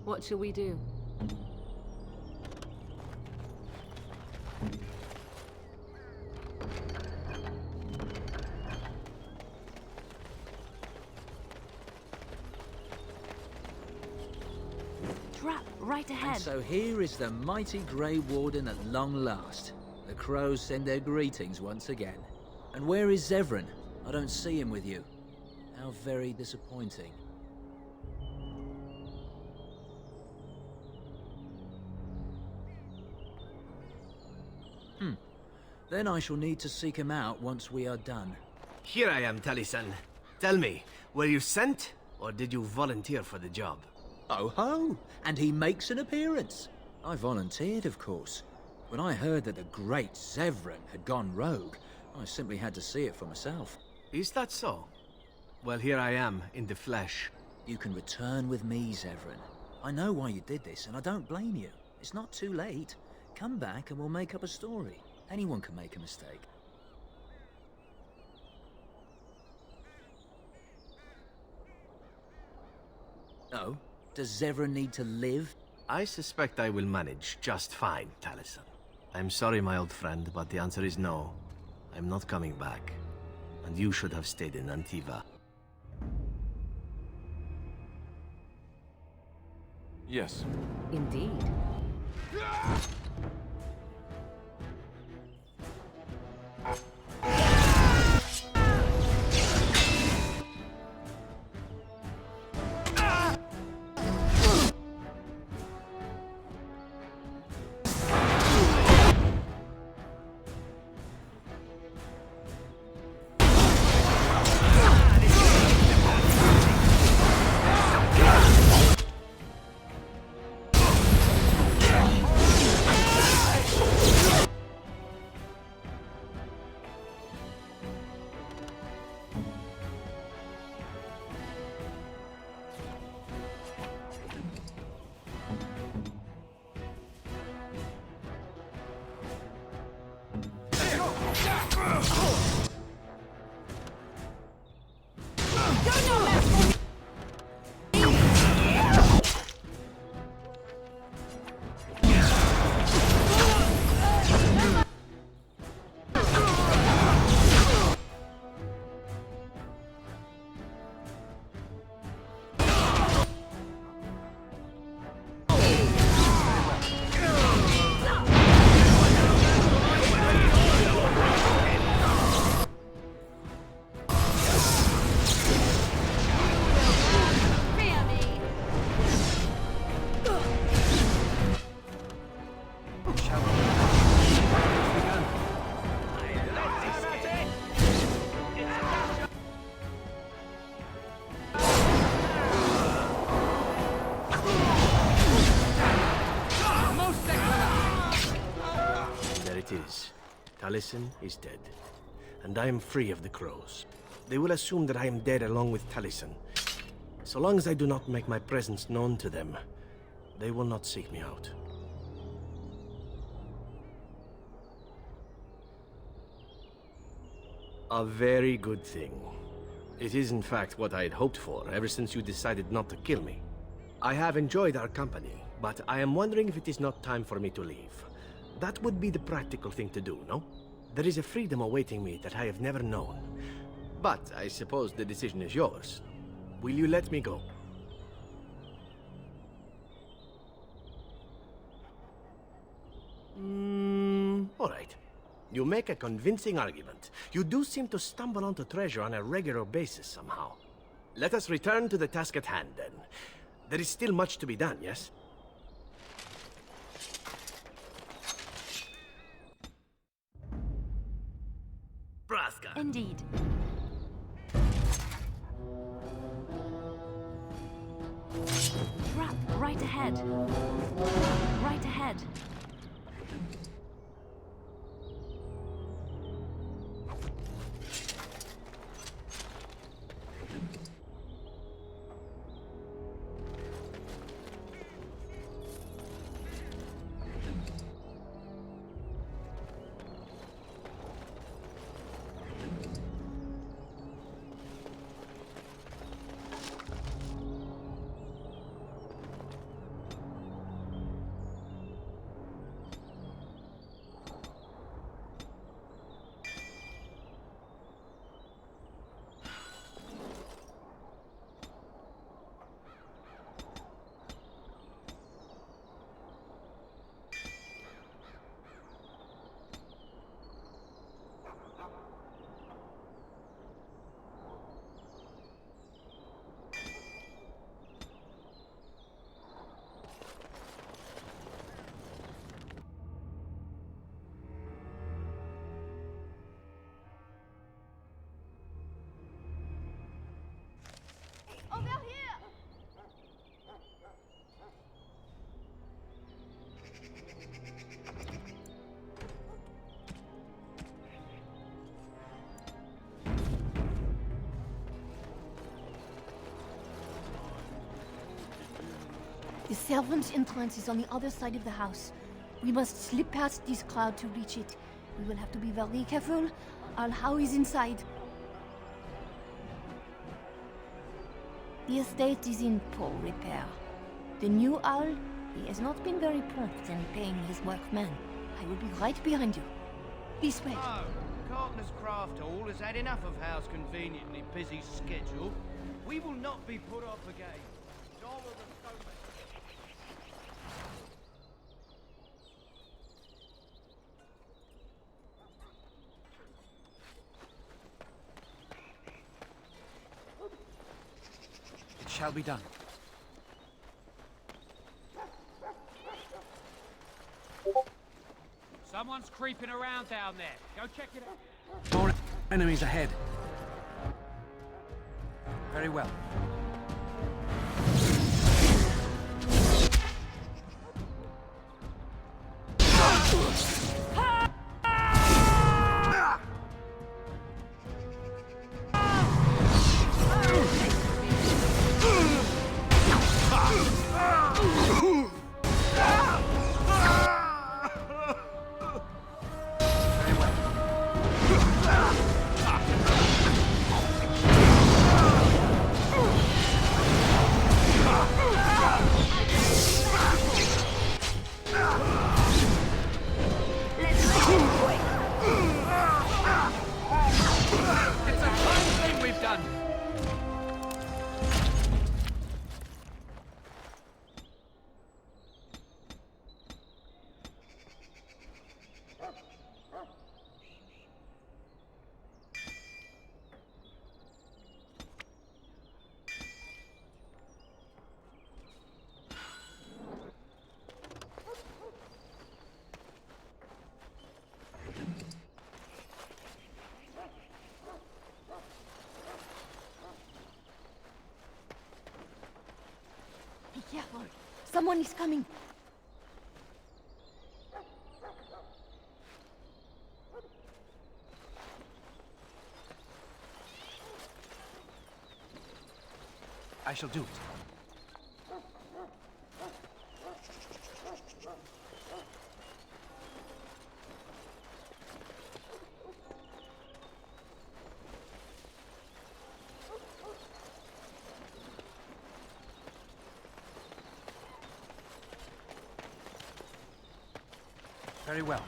What shall we do? Trap right ahead. And so here is the mighty Grey Warden at long last. The crows send their greetings once again. And where is Zevran? I don't see him with you. How very disappointing. Then I shall need to seek him out once we are done. Here I am, Taliesin. Tell me, were you sent, or did you volunteer for the job? Oh ho! And he makes an appearance. I volunteered, of course. When I heard that the great Zevran had gone rogue, I simply had to see it for myself. Is that so? Well, here I am, in the flesh. You can return with me, Zevran. I know why you did this, and I don't blame you. It's not too late. Come back and we'll make up a story. Anyone can make a mistake. Oh? Does Zevran need to live? I suspect I will manage just fine, Taliesin. I'm sorry, my old friend, but the answer is no. I'm not coming back. And you should have stayed in Antiva. Yes. Indeed. Taliesin is dead, and I am free of the crows. They will assume that I am dead along with Taliesin. So long as I do not make my presence known to them, they will not seek me out. A very good thing. It is in fact what I had hoped for ever since you decided not to kill me. I have enjoyed our company, but I am wondering if it is not time for me to leave. That would be the practical thing to do, no? There is a freedom awaiting me that I have never known. But I suppose the decision is yours. Will you let me go? All right. You make a convincing argument. You do seem to stumble onto treasure on a regular basis somehow. Let us return to the task at hand, then. There is still much to be done, yes? Braska. Indeed. Trap right ahead. Right ahead. The servants' entrance is on the other side of the house. We must slip past this crowd to reach it. We will have to be very careful. Our How is inside. The estate is in poor repair. The new owl, he has not been very prompt in paying his workmen. I will be right behind you. This way. Oh, Carpenter's Craft Hall has had enough of Hal's conveniently busy schedule. We will not be put off again. Nor will the stonemasons. It shall be done. Someone's creeping around down there. Go check it out. More enemies ahead. Very well. It's a fine thing we've done. Be careful. Someone is coming. I shall do it. Very well.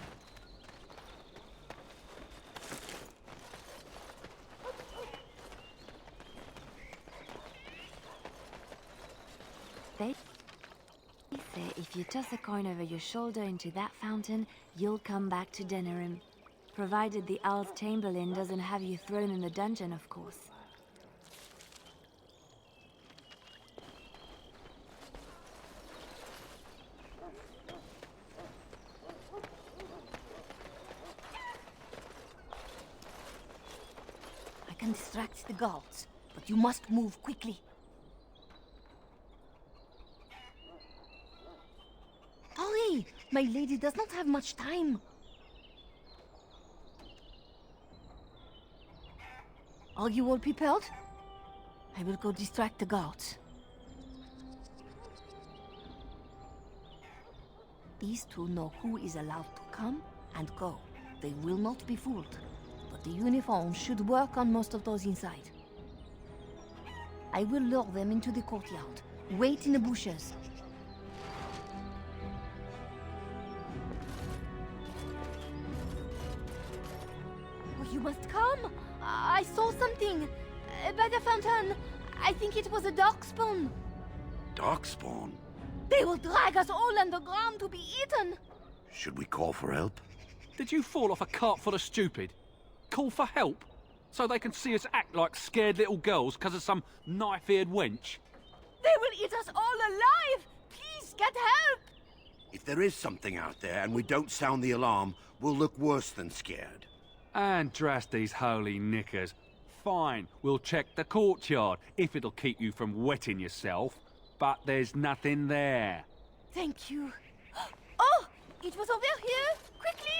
They say if you toss a coin over your shoulder into that fountain, you'll come back to Denerim. Provided the Owl's Chamberlain doesn't have you thrown in the dungeon, of course. I can distract the guards, but you must move quickly. Hurry! My lady does not have much time. Are you all prepared? I will go distract the guards. These two know who is allowed to come and go. They will not be fooled. But the uniform should work on most of those inside. I will lure them into the courtyard. Wait in the bushes. Oh, you must come! I saw something! By the fountain! I think it was a darkspawn! Darkspawn? They will drag us all underground to be eaten! Should we call for help? Did you fall off a cart full of stupid? Call for help? So they can see us act like scared little girls because of some knife-eared wench? They will eat us all alive! Please, get help! If there is something out there and we don't sound the alarm, we'll look worse than scared. And drast these holy knickers. Fine, we'll check the courtyard, if it'll keep you from wetting yourself. But there's nothing there. Thank you. Oh! It was over here! Quickly!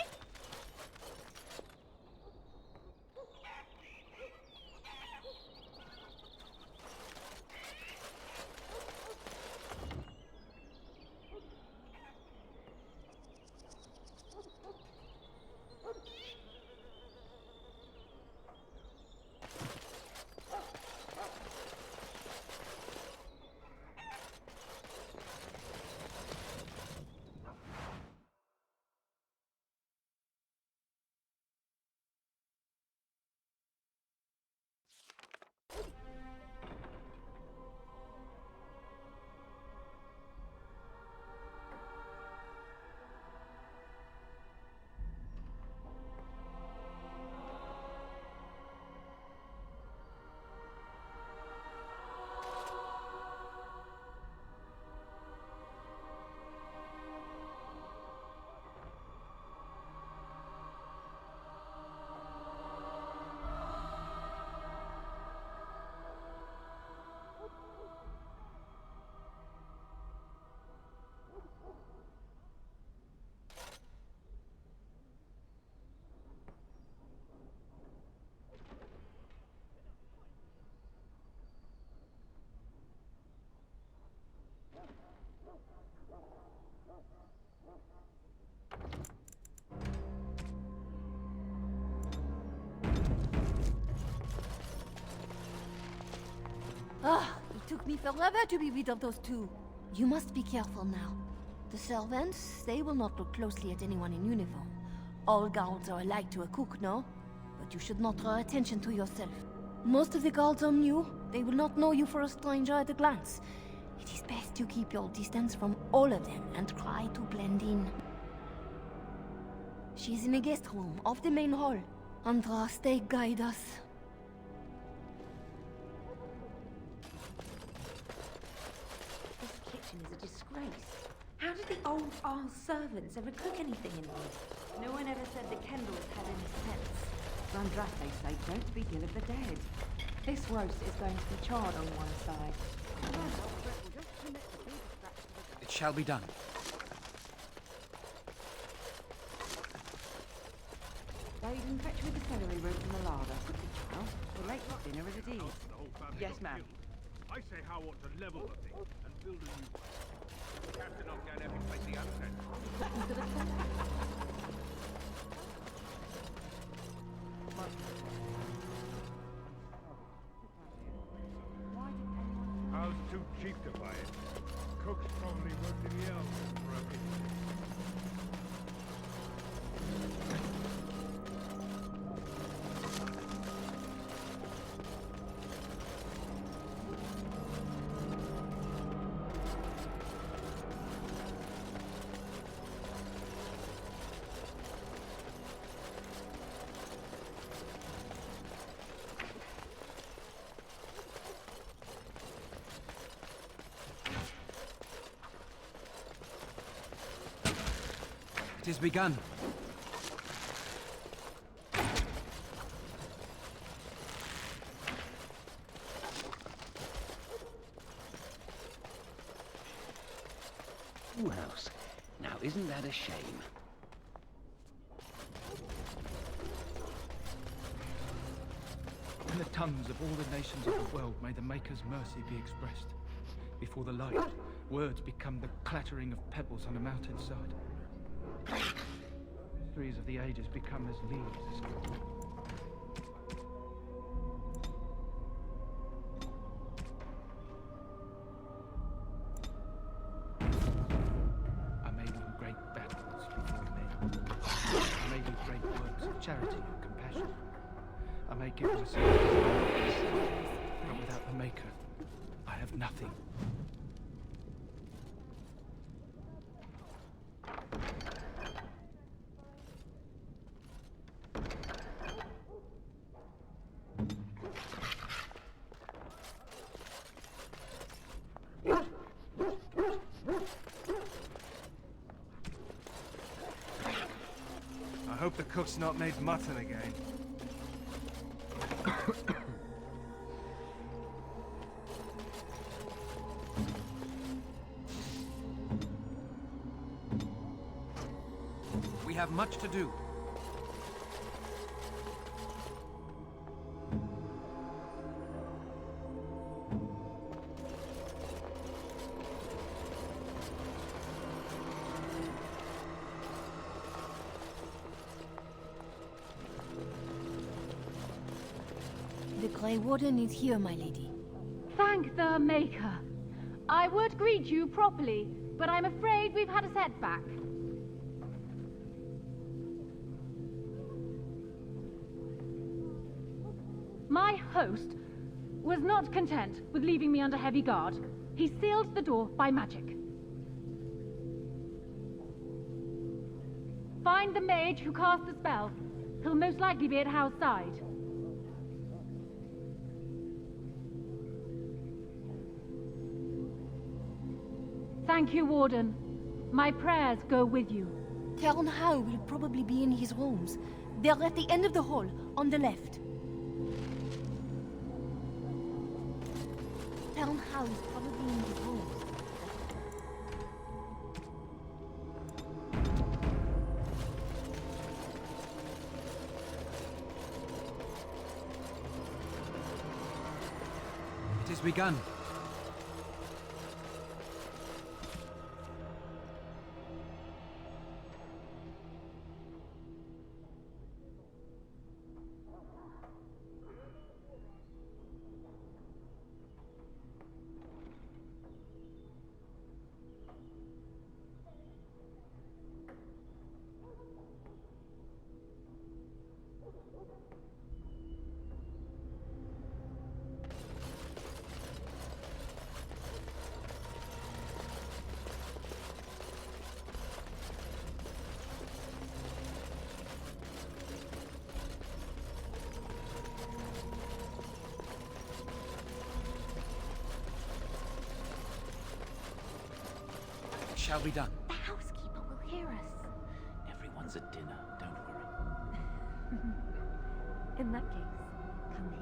took me forever to be rid of those two. You must be careful now. The servants, they will not look closely at anyone in uniform. All guards are alike to a cook, no? But you should not draw attention to yourself. Most of the guards are new. They will not know you for a stranger at a glance. It is best to keep your distance from all of them and try to blend in. She's in the guest room off the main hall. Andraste, guide us. This kitchen is a disgrace. How did the old Arl servants ever cook anything in here? No one ever said the Kendalls had any sense. Andraste say don't speak ill of the dead. This roast is going to be charred on one side. It shall be done. So you can fetch me the celery root from the larder. Well, we'll make for dinner as it is. Yes, ma'am. I say how ought to level the thing and build a new one. Captain not going to have him face the other end. How's too cheap to buy it? Cook's probably worked in the elves for a bit. It is begun. House. Now, isn't that a shame? In the tongues of all the nations of the world, may the Maker's mercy be expressed. Before the light, words become the clattering of pebbles on a mountainside. Mysteries of the ages become as leaves. I may win great battles before men. I may do great works of charity and compassion. I may give myself, but without the Maker, I have nothing. I hope the cook's not made mutton again. We have much to do. The Grey Warden is here, my lady. Thank the Maker. I would greet you properly, but I'm afraid we've had a setback. My host was not content with leaving me under heavy guard. He sealed the door by magic. Find the mage who cast the spell. He'll most likely be at Howe's side. Thank you, Warden. My prayers go with you. Count Howe will probably be in his rooms. They're at the end of the hall, on the left. Count Howe is probably in his rooms. It is begun. shall be done. The housekeeper will hear us. Everyone's at dinner, don't worry. In that case, come here.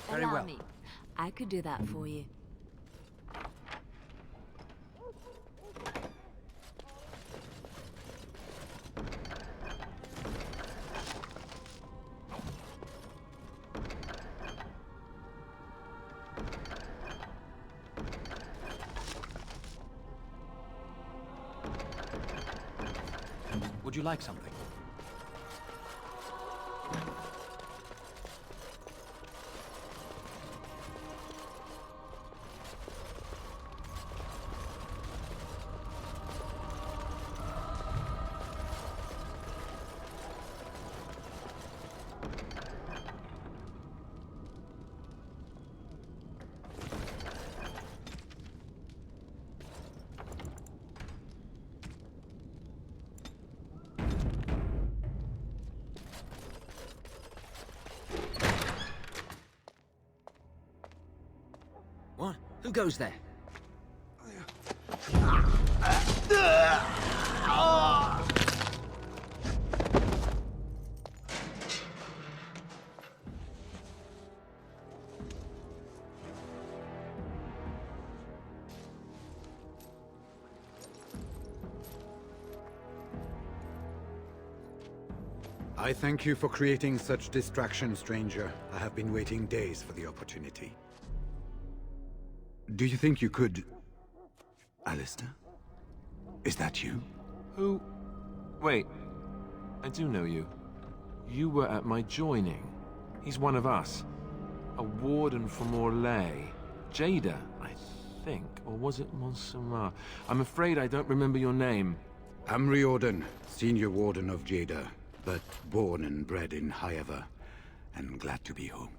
Very Allow well. me. I could do that for you. Would you like something? What? Who goes there? I thank you for creating such distraction, stranger. I have been waiting days for the opportunity. Do you think you could... Alistair? Is that you? Who? Wait. I do know you. You were at my joining. He's one of us. A warden from Orlais. Jada, I think. Or was it Montserrat? I'm afraid I don't remember your name. I'm Riordan, senior warden of Jada, but born and bred in Highever, and glad to be home.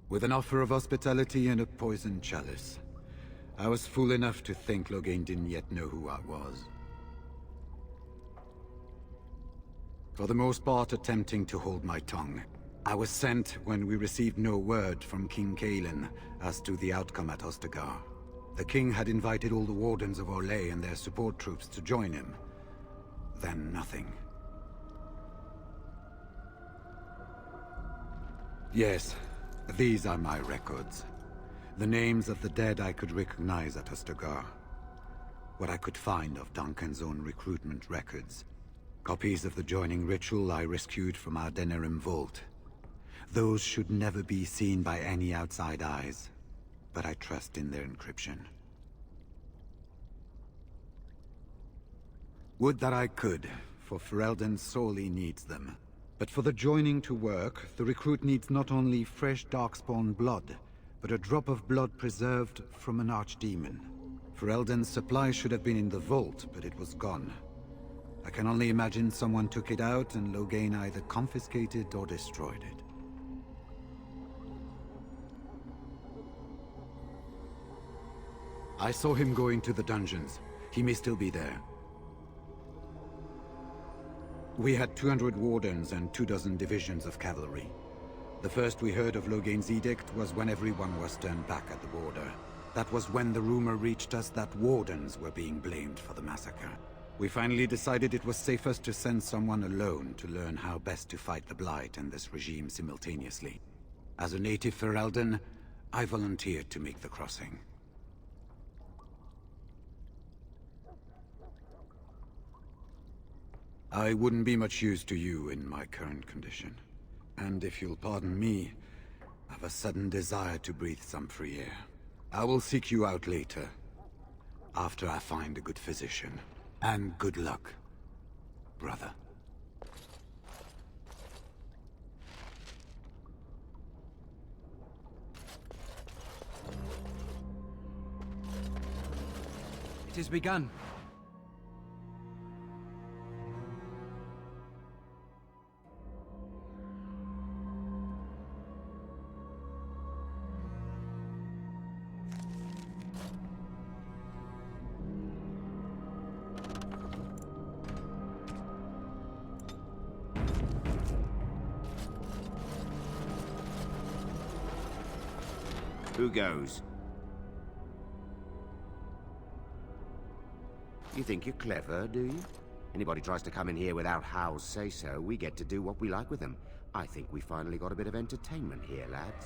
With an offer of hospitality and a poisoned chalice. I was fool enough to think Loghain didn't yet know who I was. For the most part, attempting to hold my tongue. I was sent when we received no word from King Cailan as to the outcome at Ostagar. The king had invited all the wardens of Orlais and their support troops to join him. Then nothing. Yes. These are my records. The names of the dead I could recognize at Ostagar. What I could find of Duncan's own recruitment records. Copies of the joining ritual I rescued from our Denerim vault. Those should never be seen by any outside eyes, but I trust in their encryption. Would that I could, for Ferelden sorely needs them. But for the joining to work, the recruit needs not only fresh Darkspawn blood, but a drop of blood preserved from an archdemon. Ferelden's supply should have been in the vault, but it was gone. I can only imagine someone took it out and Loghain either confiscated or destroyed it. I saw him go into the dungeons. He may still be there. We had 200 wardens and 24 divisions of cavalry. The first we heard of Loghain's edict was when everyone was turned back at the border. That was when the rumor reached us that wardens were being blamed for the massacre. We finally decided it was safest to send someone alone to learn how best to fight the Blight and this regime simultaneously. As a native Ferelden, I volunteered to make the crossing. I wouldn't be much use to you in my current condition. And if you'll pardon me, I've a sudden desire to breathe some free air. I will seek you out later, after I find a good physician. And good luck, brother. It is begun. Who goes? You think you're clever, do you? Anybody tries to come in here without Hal's say-so, we get to do what we like with them. I think we finally got a bit of entertainment here, lads.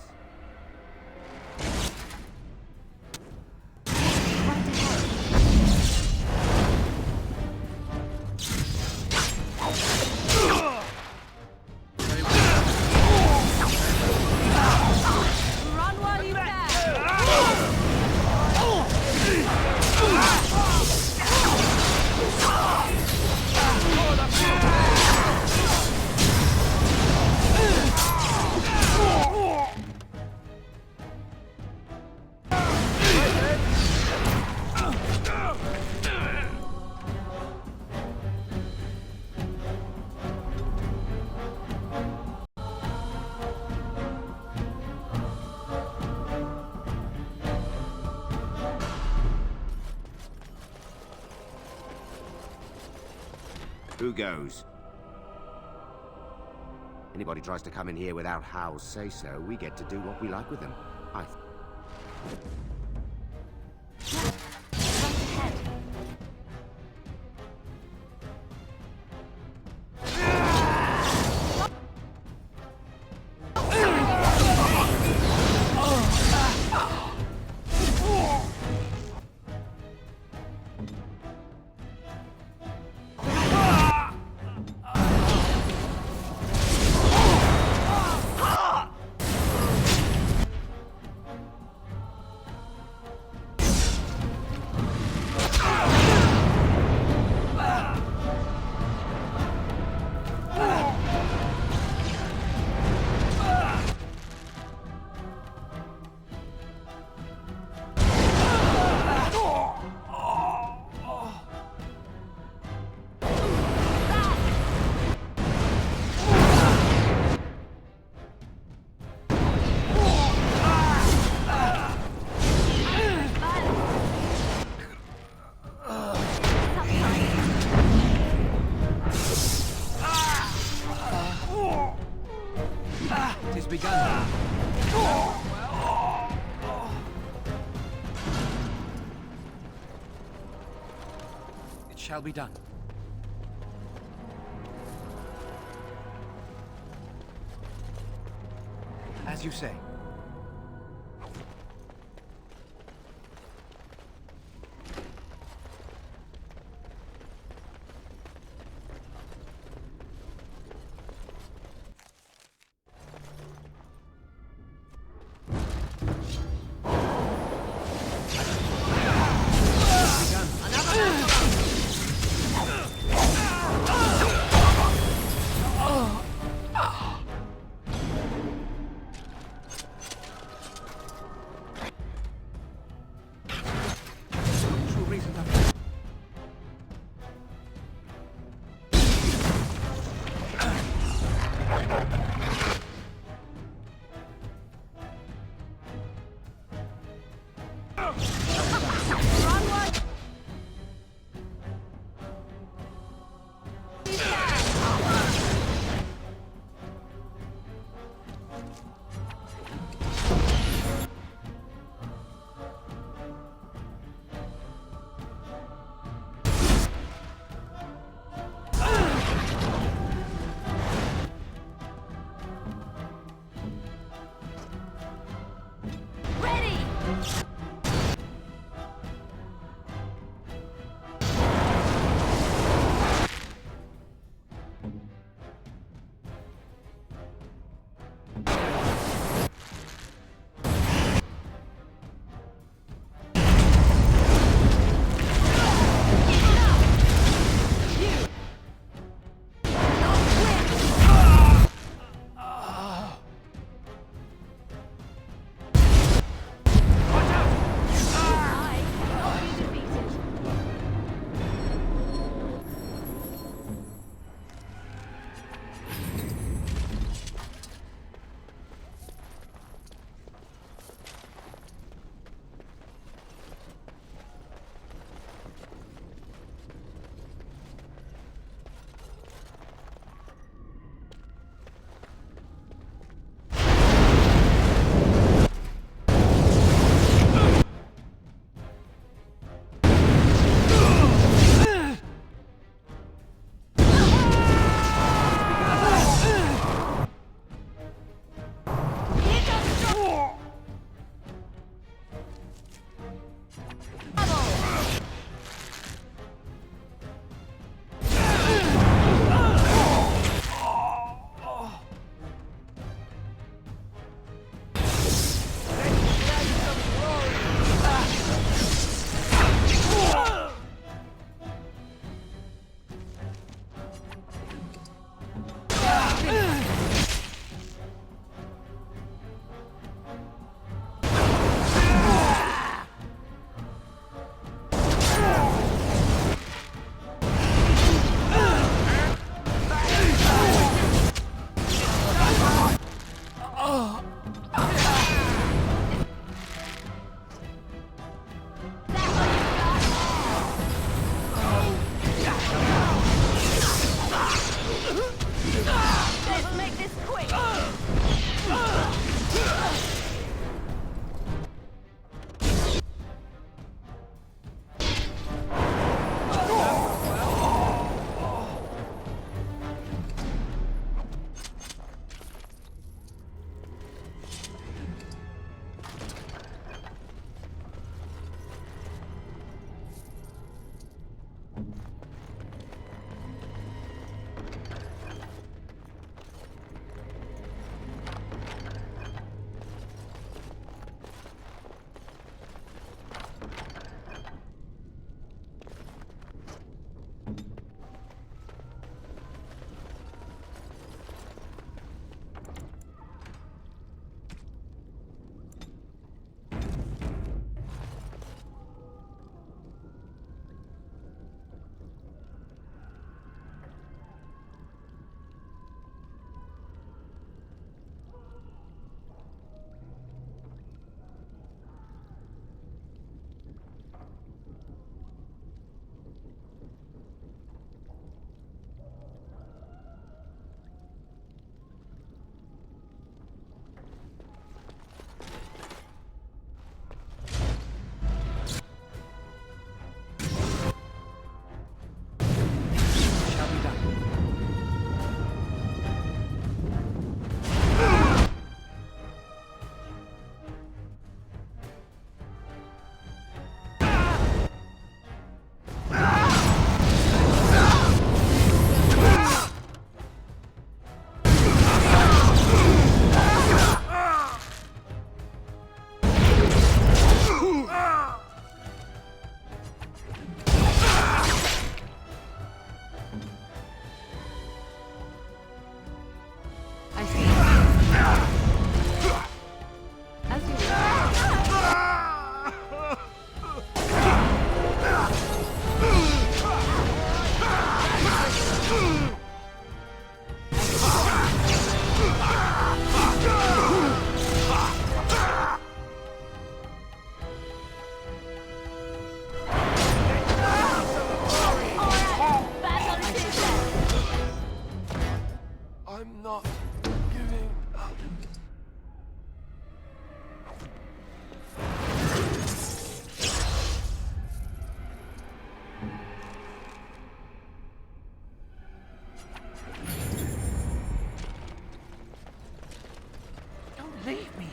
Run while you can! Who goes? Anybody tries to come in here without Hal's say-so, we get to do what we like with them. I... Tis begun. It shall be done. As you say.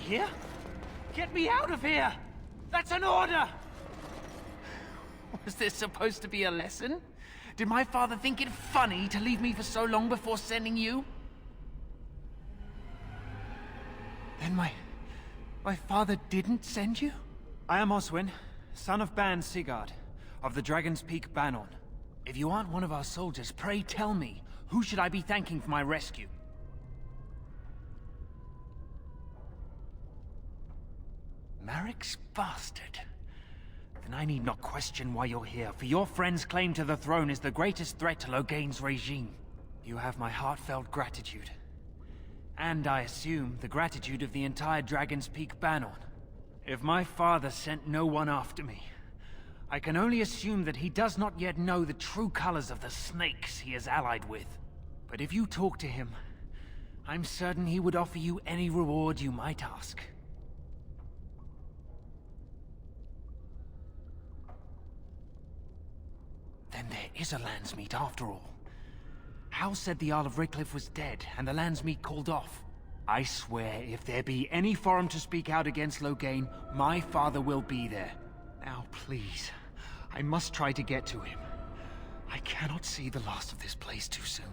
here? Get me out of here! That's an order! Was this supposed to be a lesson? Did my father think it funny to leave me for so long before sending you? Then my father didn't send you? I am Oswin, son of Ban Sigurd, of the Dragon's Peak Banon. If you aren't one of our soldiers, pray tell me, who should I be thanking for my rescue? Marek's bastard. Then I need not question why you're here, for your friend's claim to the throne is the greatest threat to Loghain's regime. You have my heartfelt gratitude. And I assume the gratitude of the entire Dragon's Peak Banon. If my father sent no one after me, I can only assume that he does not yet know the true colors of the snakes he is allied with. But if you talk to him, I'm certain he would offer you any reward you might ask. Then there is a Landsmeet after all. Hal said the Earl of Redcliffe was dead, and the Landsmeet called off. I swear, if there be any forum to speak out against Loghain, my father will be there. Now, please, I must try to get to him. I cannot see the last of this place too soon.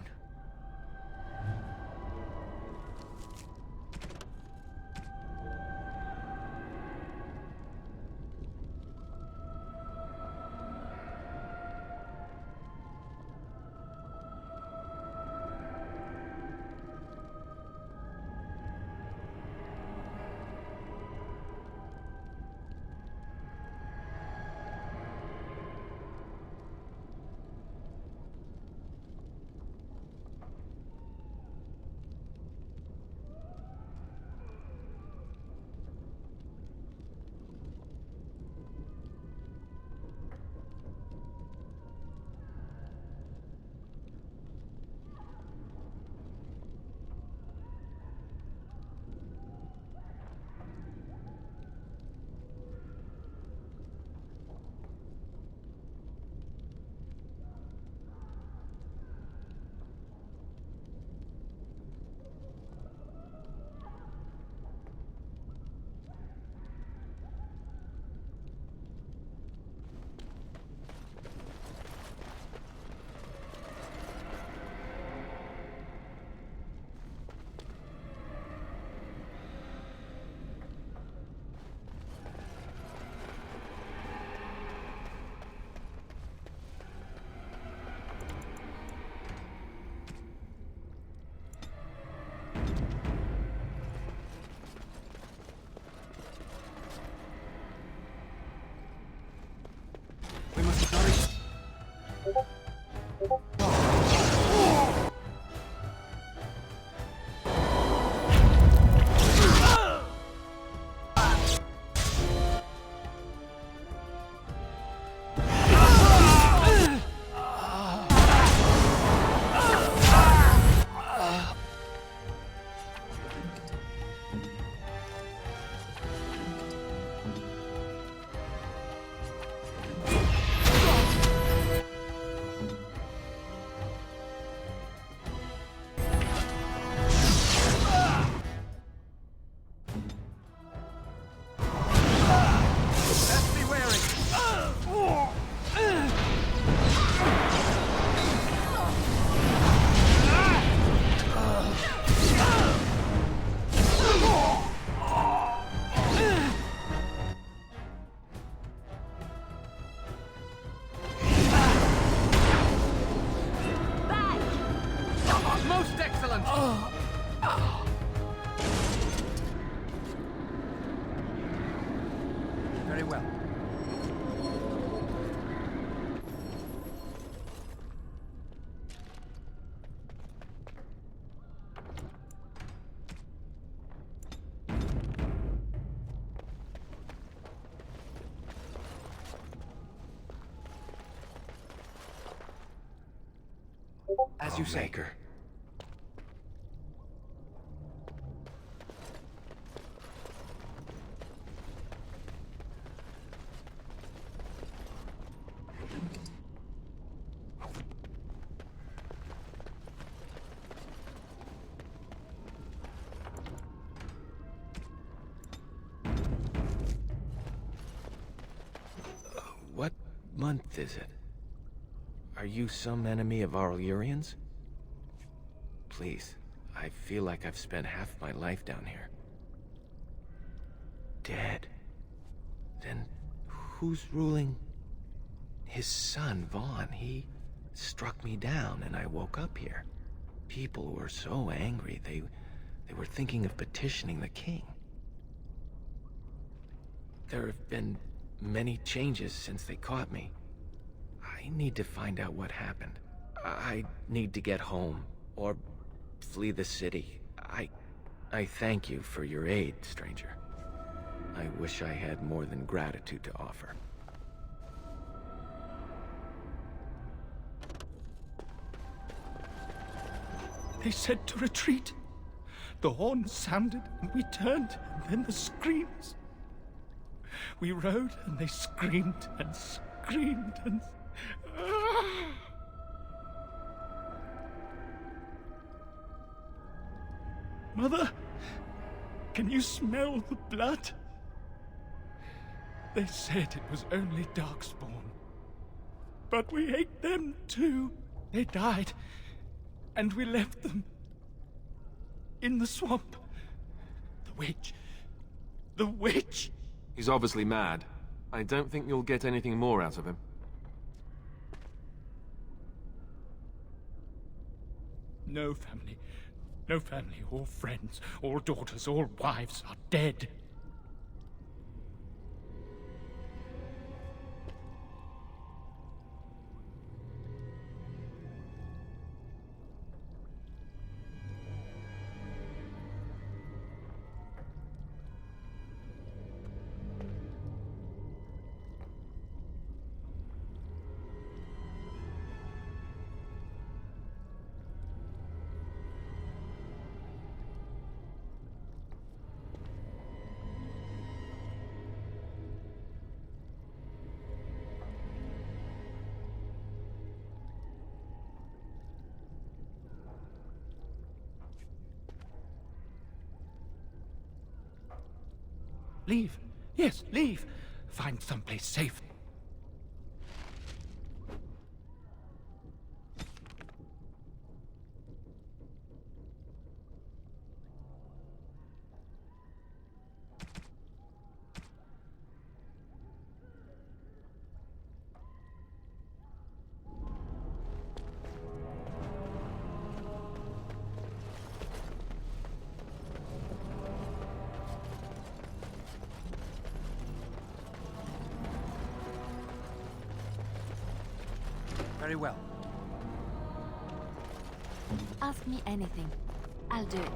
Very well. As you say. Maker. month is it? Are you some enemy of our Illyrians? Please, I feel like I've spent half my life down here. Dead. Then who's ruling? His son, Vaughn. He struck me down and I woke up here. People were so angry, they were thinking of petitioning the king. There have been many changes since they caught me. I need to find out what happened. I need to get home, or flee the city. I thank you for your aid, stranger. I wish I had more than gratitude to offer. They said to retreat. The horn sounded and we turned, and then the screams. We rode and they screamed and screamed and... Mother, can you smell the blood? They said it was only Darkspawn. But we ate them too. They died, and we left them in the swamp. The witch. The witch! He's obviously mad. I don't think you'll get anything more out of him. No family. No family, all friends, all daughters, all wives are dead. Leave. Yes, leave. Find someplace safe. Very well. Ask me anything. I'll do it.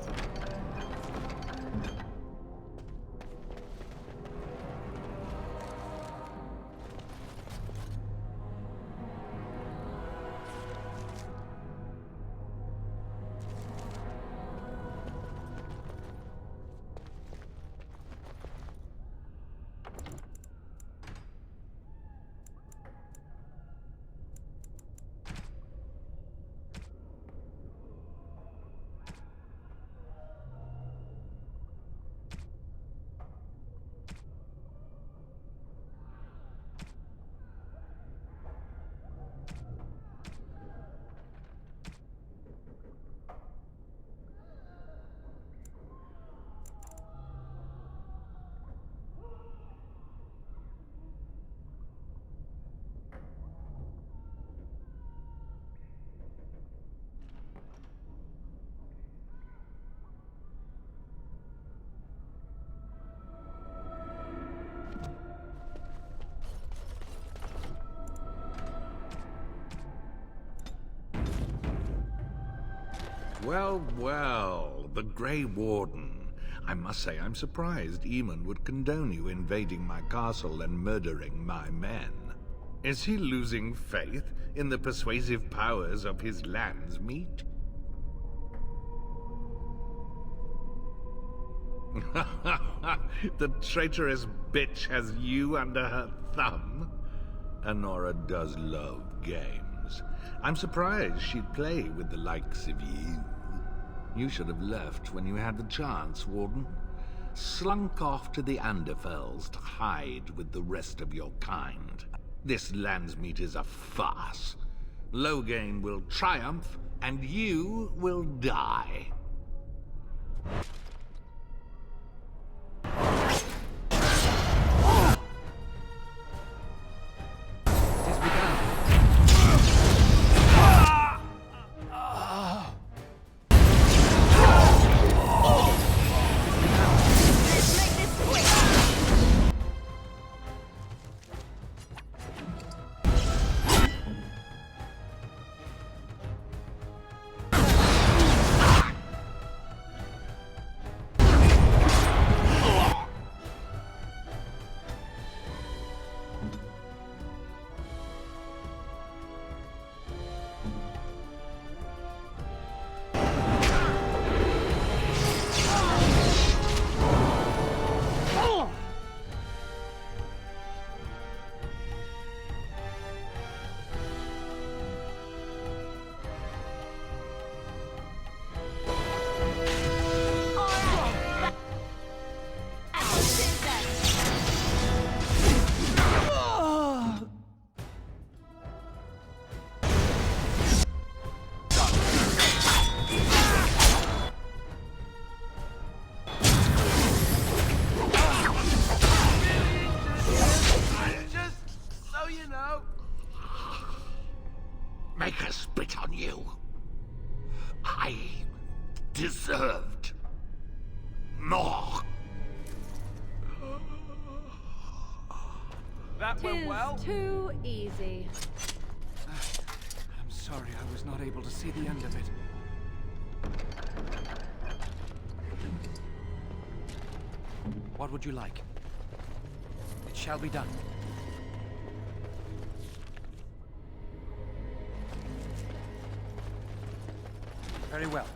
Well, well, the Grey Warden. I must say I'm surprised Eamon would condone you invading my castle and murdering my men. Is he losing faith in the persuasive powers of his land's meat? The traitorous bitch has you under her thumb. Honora does love games. I'm surprised she'd play with the likes of you. You should have left when you had the chance, Warden. Slunk off to the Anderfells to hide with the rest of your kind. This Landsmeet is a farce. Loghain will triumph, and you will die. Make her spit on you. I deserved more. That went well. Too easy. I'm sorry I was not able to see the end of it. What would you like? It shall be done. Very well.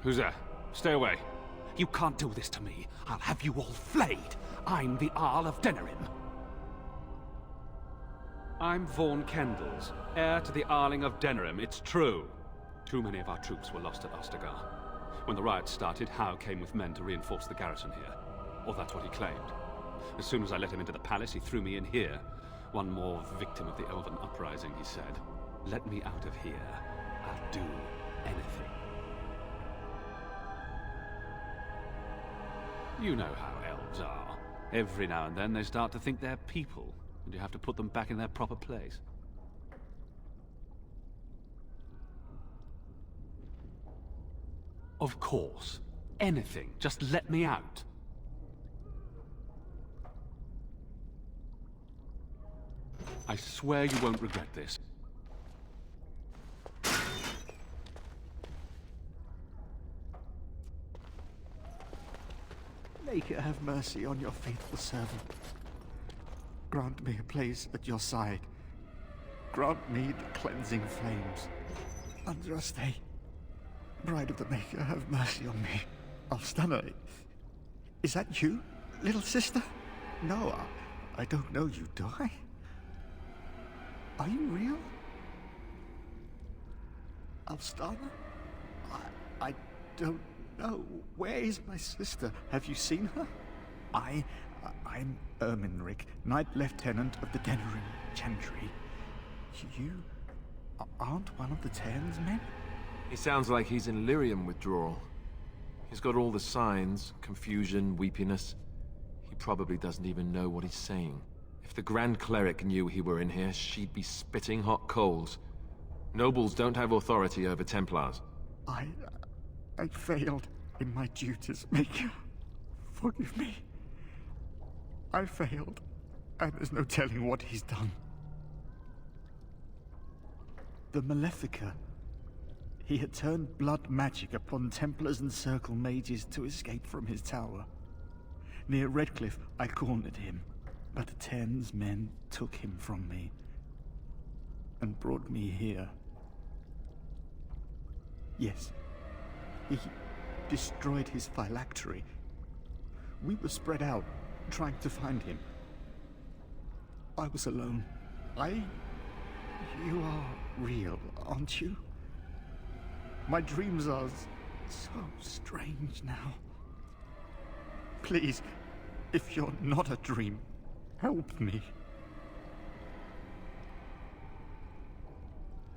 Who's there? Stay away. You can't do this to me. I'll have you all flayed. I'm the Arl of Denerim. I'm Vaughan Kendalls, heir to the Arling of Denerim, it's true. Too many of our troops were lost at Ostagar. When the riots started, Howe came with men to reinforce the garrison here. Or that's what he claimed. As soon as I let him into the palace, he threw me in here. One more victim of the Elven uprising, he said. Let me out of here. I'll do anything. You know how elves are. Every now and then they start to think they're people, and you have to put them back in their proper place. Of course. Anything. Just let me out. I swear you won't regret this. Maker, have mercy on your faithful servant. Grant me a place at your side. Grant me the cleansing flames. Andraste, Bride of the Maker, have mercy on me. Alstana, is that you, little sister? No, I don't know you, do I? Are you real? Alstana? I don't know. Where is my sister? Have you seen her? I'm Erminric, Knight Lieutenant of the Denerim Chantry. You aren't one of the Terns men? He sounds like he's in lyrium withdrawal. He's got all the signs, confusion, weepiness. He probably doesn't even know what he's saying. If the Grand Cleric knew he were in here, she'd be spitting hot coals. Nobles don't have authority over Templars. I failed in my duties, Maker. Forgive me. I failed, and there's no telling what he's done. The Malefica. He had turned blood magic upon Templars and Circle mages to escape from his tower. Near Redcliffe, I cornered him, but the Terns men took him from me and brought me here. Yes. He destroyed his phylactery. We were spread out, trying to find him. I was alone. You are real, aren't you? My dreams are so strange now. Please, if you're not a dream, help me.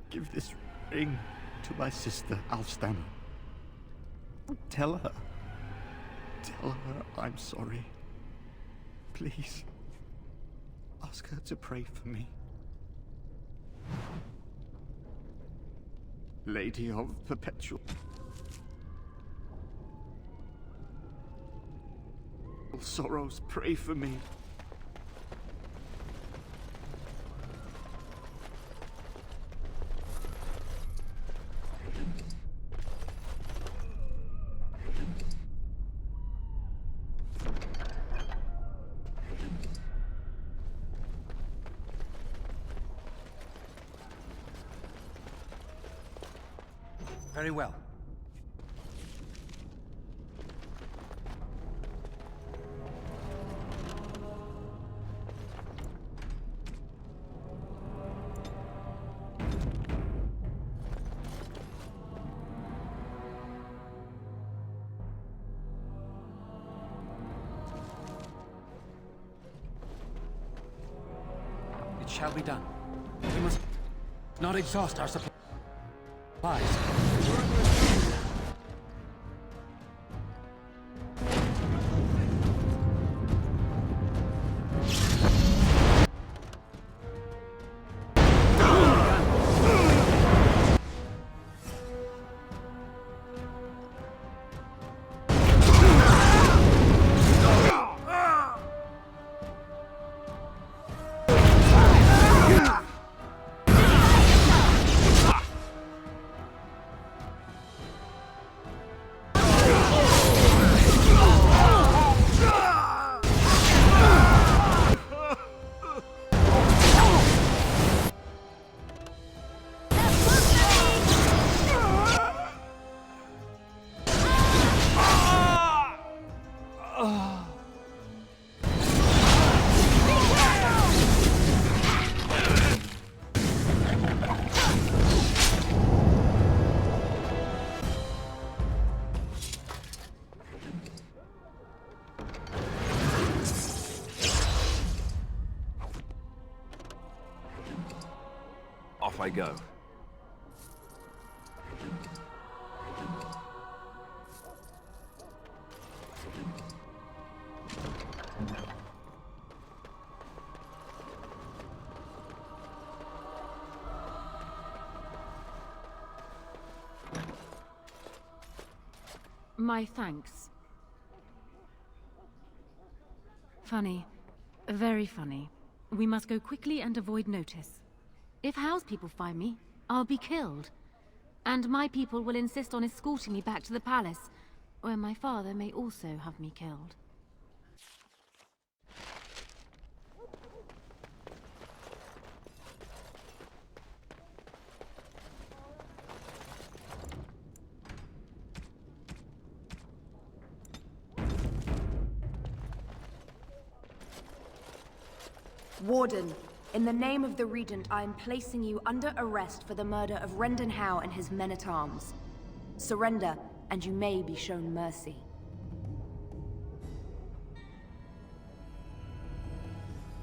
Give this ring to my sister, Alstana. Tell her I'm sorry. Please. Ask her to pray for me. Lady of Perpetual Sorrows, pray for me. Very well. It shall be done. We must not exhaust our supplies. Off I go. My thanks. Funny. Very funny. We must go quickly and avoid notice. If Howe's people find me, I'll be killed. And my people will insist on escorting me back to the palace, where my father may also have me killed. Warden, in the name of the Regent, I am placing you under arrest for the murder of Rendon Howe and his men-at-arms. Surrender, and you may be shown mercy.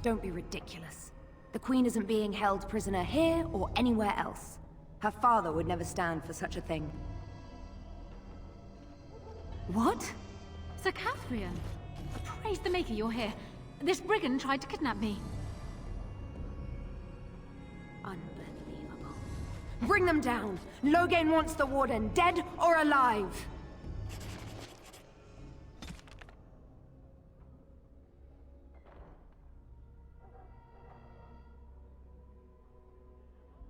Don't be ridiculous. The Queen isn't being held prisoner here or anywhere else. Her father would never stand for such a thing. What? Sir Catherine! Praise the Maker you're here. This brigand tried to kidnap me. Unbelievable. Bring them down! Loghain wants the Warden, dead or alive!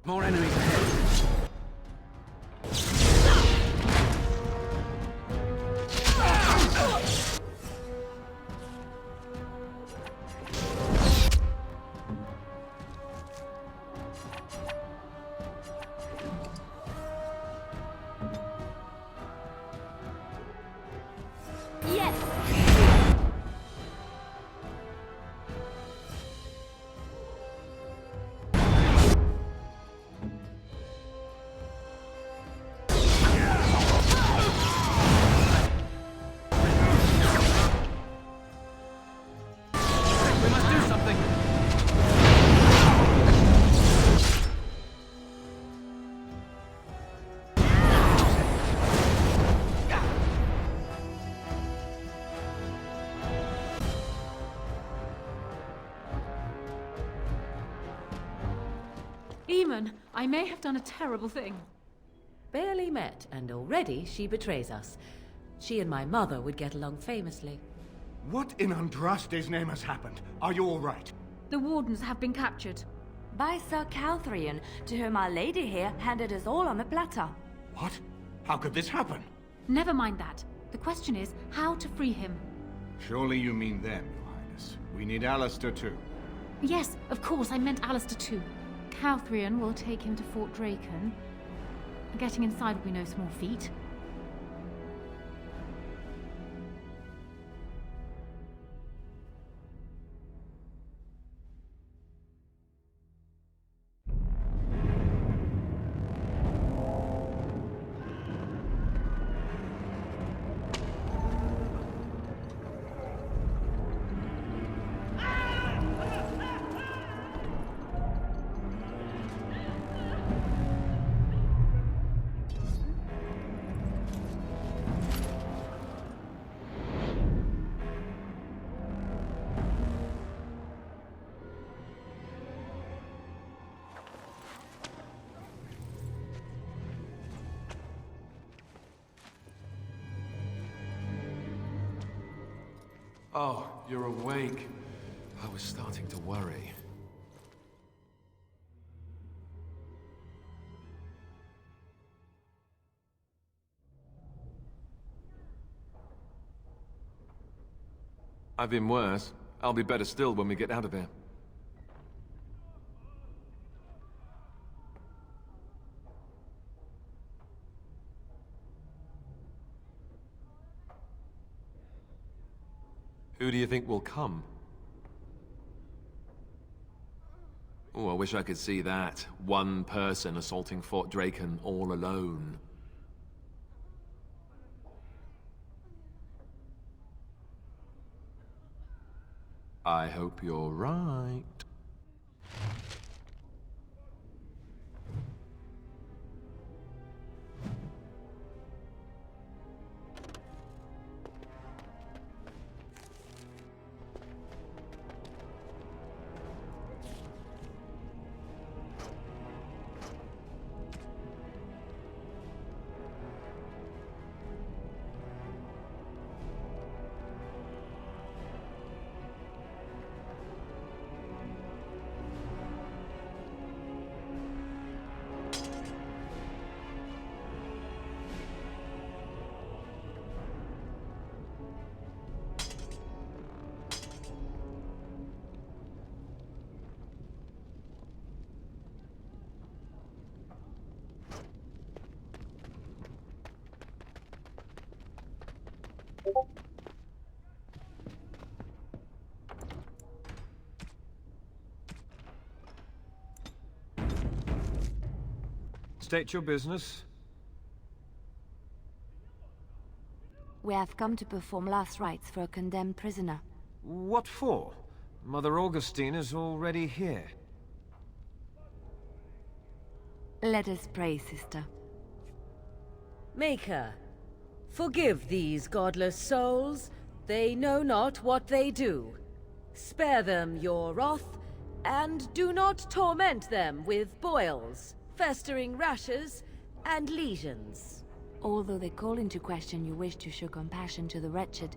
More enemies ahead. We must do something! Eamon, I may have done a terrible thing. Barely met, and already she betrays us. She and my mother would get along famously. What in Andraste's name has happened? Are you all right? The wardens have been captured. By Sir Calthrian, to whom our lady here handed us all on a platter. What? How could this happen? Never mind that. The question is how to free him. Surely you mean them, Your Highness. We need Alistair too. Yes, of course, I meant Alistair too. Calthrian will take him to Fort Draken. Getting inside will be no small feat. Oh, you're awake. I was starting to worry. I've been worse. I'll be better still when we get out of here. Who do you think will come? Oh, I wish I could see that. One person assaulting Fort Draken all alone. I hope you're right. State your business. We have come to perform last rites for a condemned prisoner. What for? Mother Augustine is already here. Let us pray, sister. Maker, forgive these godless souls. They know not what they do. Spare them your wrath, and do not torment them with boils, festering rashes, and lesions. Although they call into question your wish to show compassion to the wretched,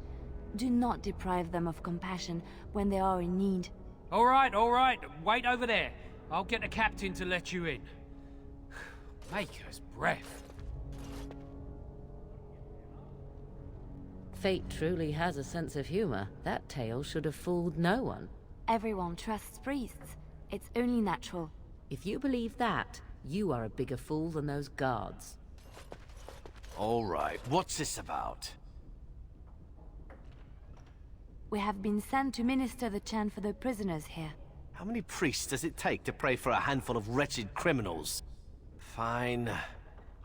do not deprive them of compassion when they are in need. All right. Wait over there. I'll get the captain to let you in. Maker's breath. Fate truly has a sense of humor. That tale should have fooled no one. Everyone trusts priests. It's only natural. If you believe that, you are a bigger fool than those guards. All right, what's this about? We have been sent to minister the chant for the prisoners here. How many priests does it take to pray for a handful of wretched criminals? Fine.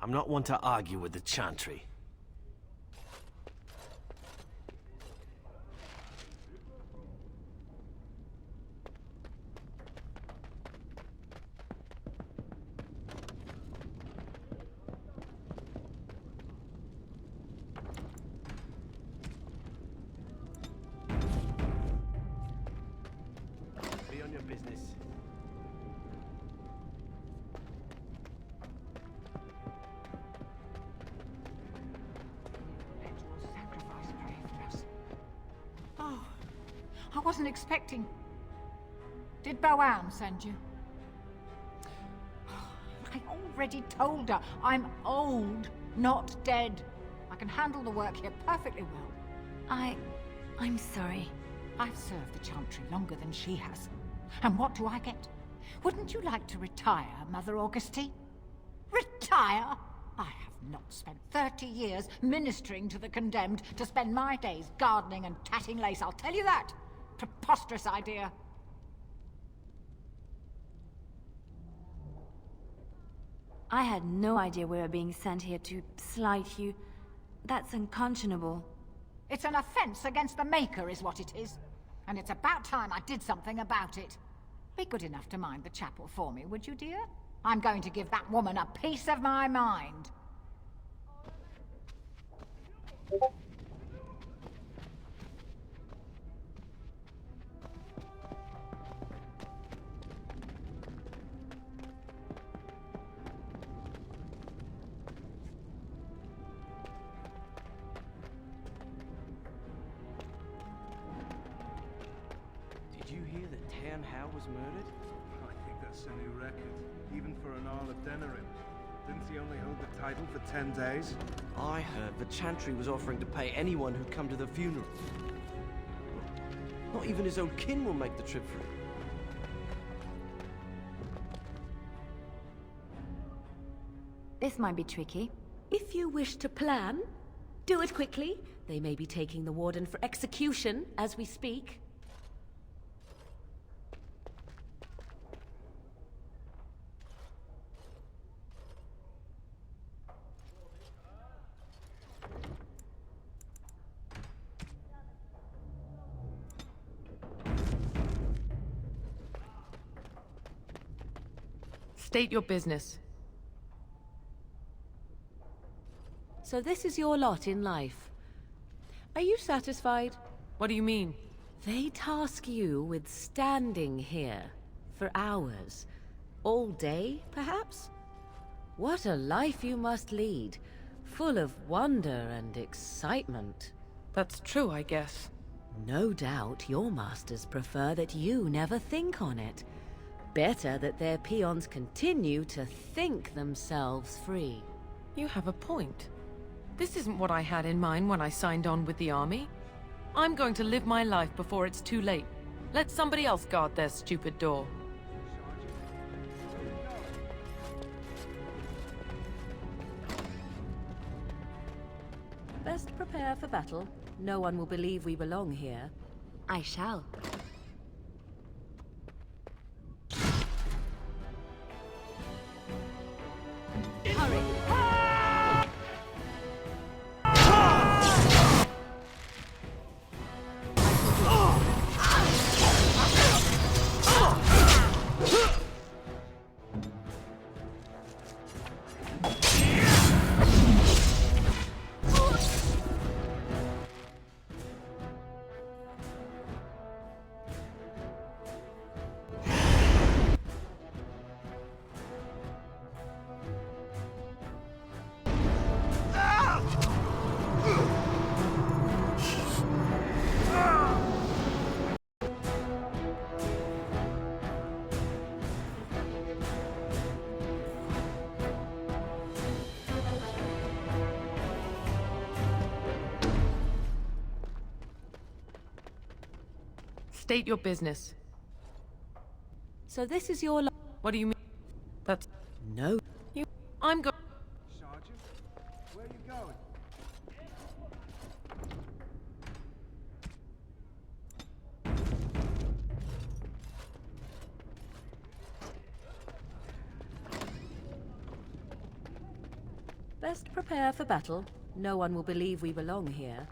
I'm not one to argue with the chantry. Be on your business. Oh, I wasn't expecting... Did Boanne send you? I already told her I'm old, not dead. I can handle the work here perfectly well. I'm sorry. I've served the Chantry longer than she has. And what do I get? Wouldn't you like to retire, Mother Augustine? Retire? I have not spent 30 years ministering to the condemned to spend my days gardening and tatting lace, I'll tell you that. Preposterous idea. I had no idea we were being sent here to slight you. That's unconscionable. It's an offense against the Maker is what it is. And it's about time I did something about it. Be good enough to mind the chapel for me, would you, dear? I'm going to give that woman a piece of my mind. Did you hear that Tan How was murdered? I think that's a new record, even for an Earl of Denerim. Didn't he only hold the title for 10 days? I heard the Chantry was offering to pay anyone who'd come to the funeral. Not even his own kin will make the trip for him. This might be tricky. If you wish to plan, do it quickly. They may be taking the Warden for execution as we speak. State your business. So this is your lot in life. Are you satisfied? What do you mean? They task you with standing here for hours. All day, perhaps? What a life you must lead, full of wonder and excitement. That's true, I guess. No doubt your masters prefer that you never think on it. Better that their peons continue to think themselves free. You have a point. This isn't what I had in mind when I signed on with the army. I'm going to live my life before it's too late. Let somebody else guard their stupid door. Best prepare for battle. No one will believe we belong here. I shall. State your business. So this is your What do you mean? That's... No. I'm going... Sergeant, where are you going? Best prepare for battle. No one will believe we belong here.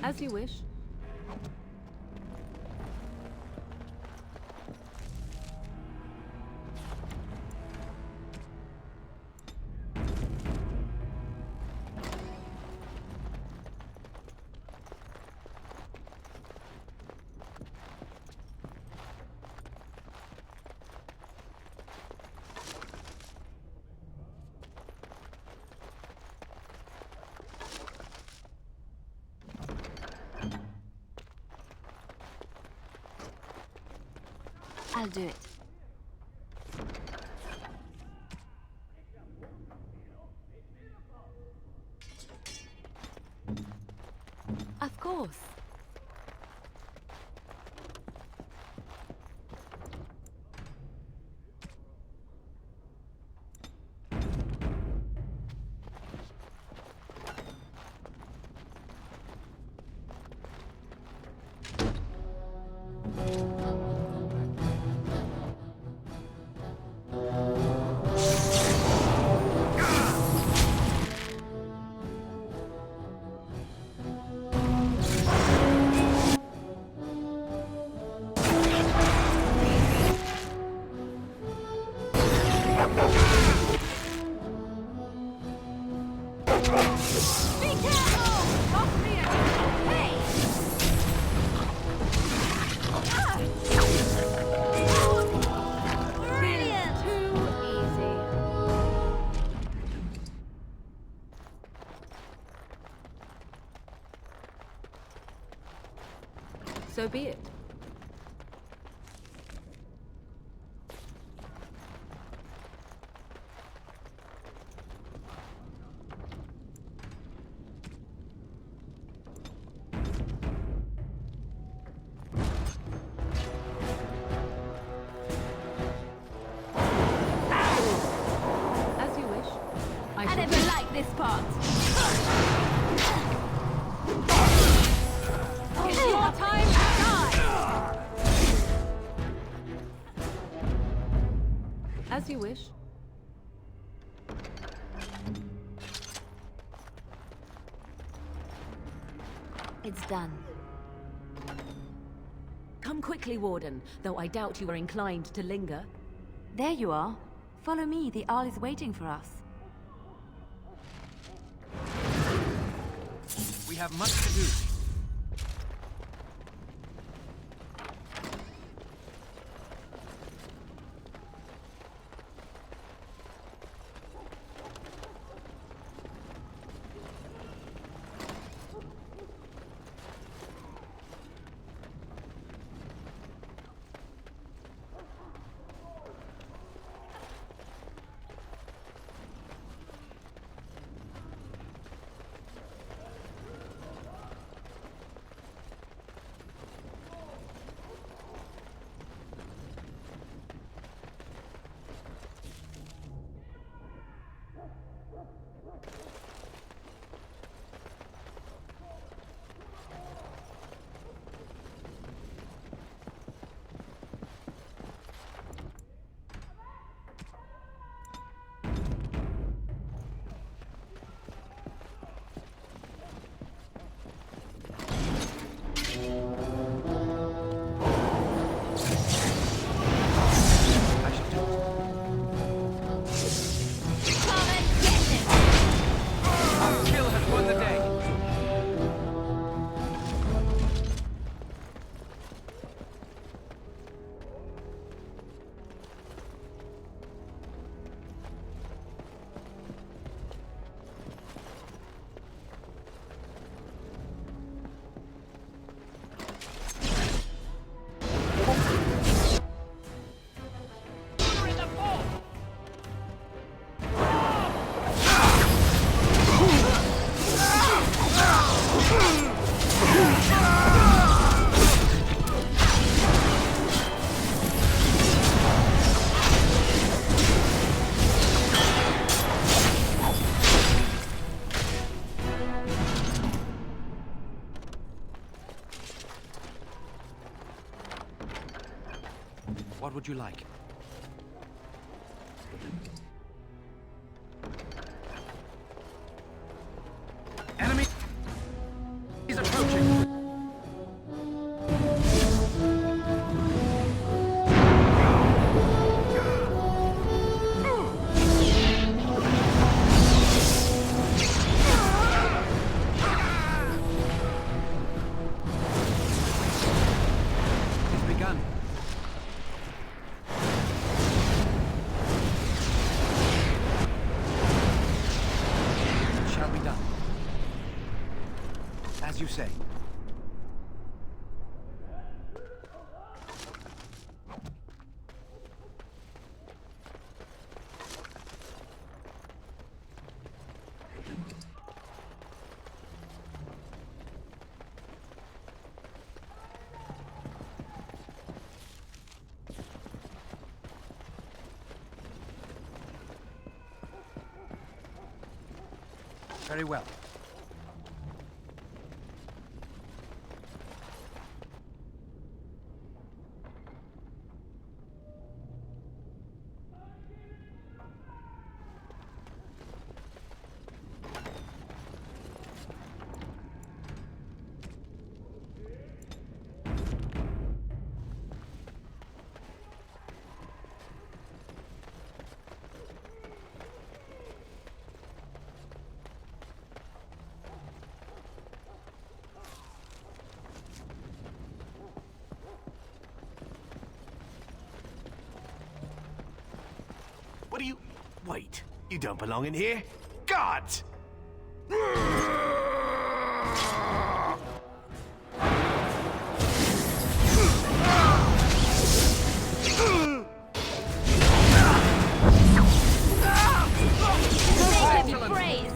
As you wish. I'll do it. Of course. So be it. As you wish. I never liked this part. It's your time to die! As you wish. It's done. Come quickly, Warden, though I doubt you are inclined to linger. There you are. Follow me, the Owl is waiting for us. We have much to do. What would you like? Enemy is approaching. It's begun. Shall be done. As you say. Very well. What do you... Wait, you don't belong in here? God! May he be praised!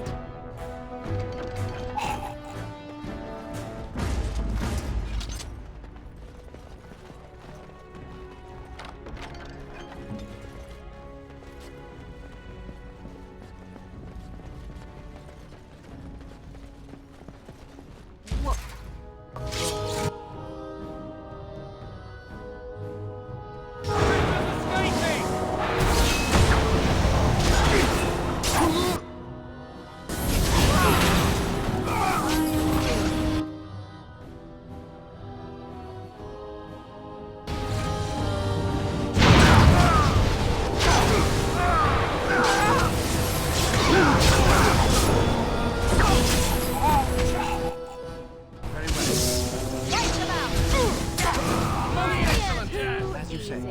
As you say.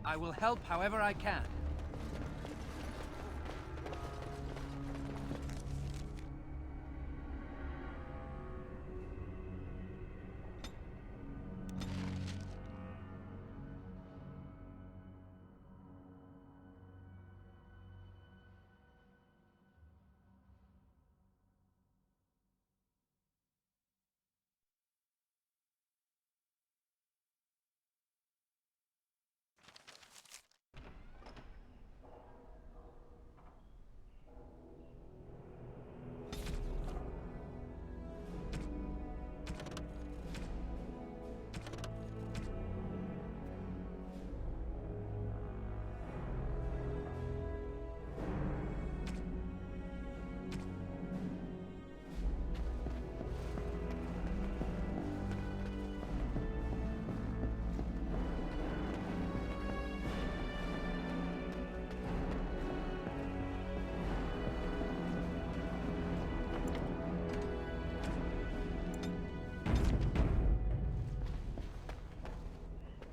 I will help however I can.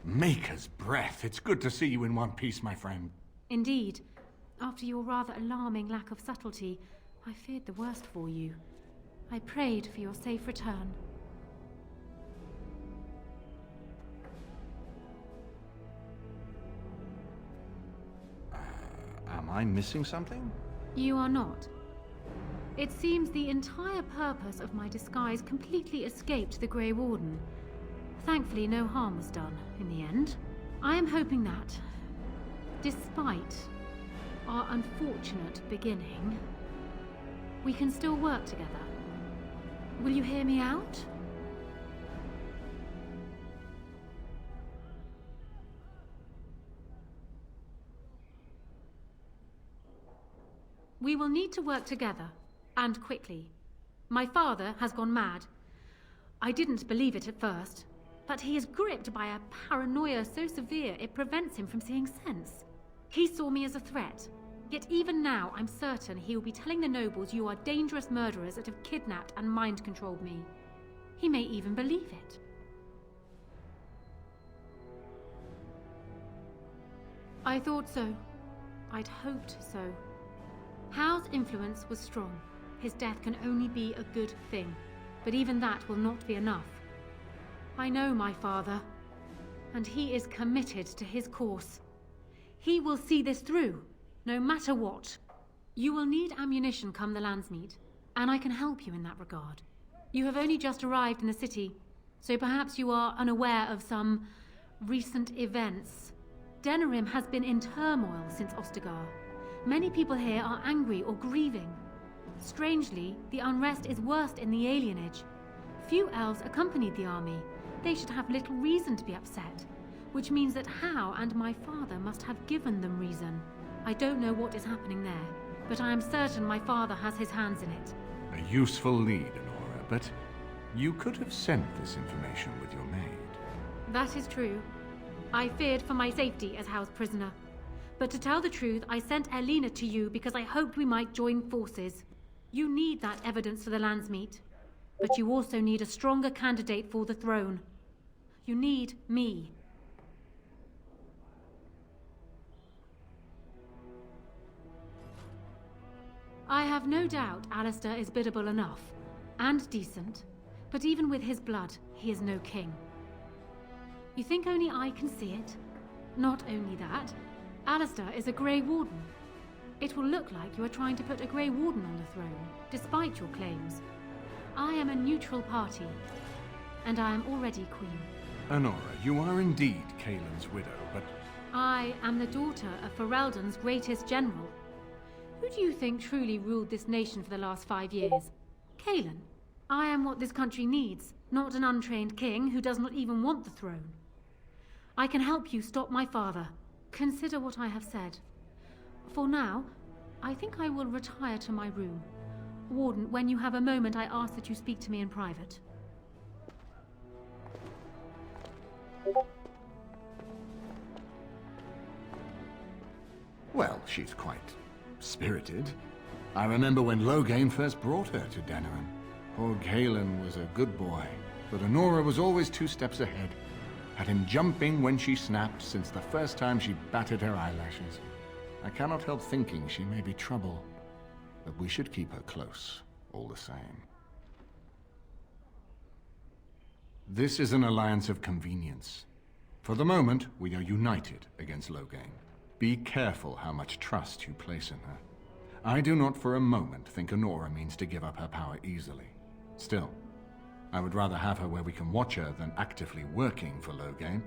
Maker's breath. It's good to see you in one piece, my friend. Indeed. After your rather alarming lack of subtlety, I feared the worst for you. I prayed for your safe return. Am I missing something? You are not. It seems the entire purpose of my disguise completely escaped the Grey Warden. Thankfully, no harm was done in the end. I am hoping that, despite our unfortunate beginning, we can still work together. Will you hear me out? We will need to work together, and quickly. My father has gone mad. I didn't believe it at first, but he is gripped by a paranoia so severe it prevents him from seeing sense. He saw me as a threat, yet even now I'm certain he will be telling the nobles you are dangerous murderers that have kidnapped and mind-controlled me. He may even believe it. I thought so. I'd hoped so. Howe's influence was strong. His death can only be a good thing, but even that will not be enough. I know my father, and he is committed to his course. He will see this through, no matter what. You will need ammunition come the Landsmeet, and I can help you in that regard. You have only just arrived in the city, so perhaps you are unaware of some recent events. Denerim has been in turmoil since Ostagar. Many people here are angry or grieving. Strangely, the unrest is worst in the alienage. Few elves accompanied the army. They should have little reason to be upset, which means that How and my father must have given them reason. I don't know what is happening there, but I am certain my father has his hands in it. A useful lead, Honora, but you could have sent this information with your maid. That is true. I feared for my safety as How's prisoner. But to tell the truth, I sent Elena to you because I hoped we might join forces. You need that evidence for the Landsmeet. But you also need a stronger candidate for the throne. You need me. I have no doubt Alistair is biddable enough, and decent. But even with his blood, he is no king. You think only I can see it? Not only that, Alistair is a Grey Warden. It will look like you are trying to put a Grey Warden on the throne, despite your claims. I am a neutral party, and I am already queen. Honora, you are indeed Kaelin's widow, but... I am the daughter of Ferelden's greatest general. Who do you think truly ruled this nation for the last 5 years? Kaelin. I am what this country needs, not an untrained king who does not even want the throne. I can help you stop my father. Consider what I have said. For now, I think I will retire to my room. Warden, when you have a moment, I ask that you speak to me in private. Well, she's quite spirited. I remember when Loghain first brought her to Denerim. Poor Kaelin was a good boy, but Honora was always 2 steps ahead. Had him jumping when she snapped since the first time she batted her eyelashes. I cannot help thinking she may be trouble, but we should keep her close, all the same. This is an alliance of convenience. For the moment, we are united against Loghain. Be careful how much trust you place in her. I do not for a moment think Honora means to give up her power easily. Still, I would rather have her where we can watch her than actively working for Loghain.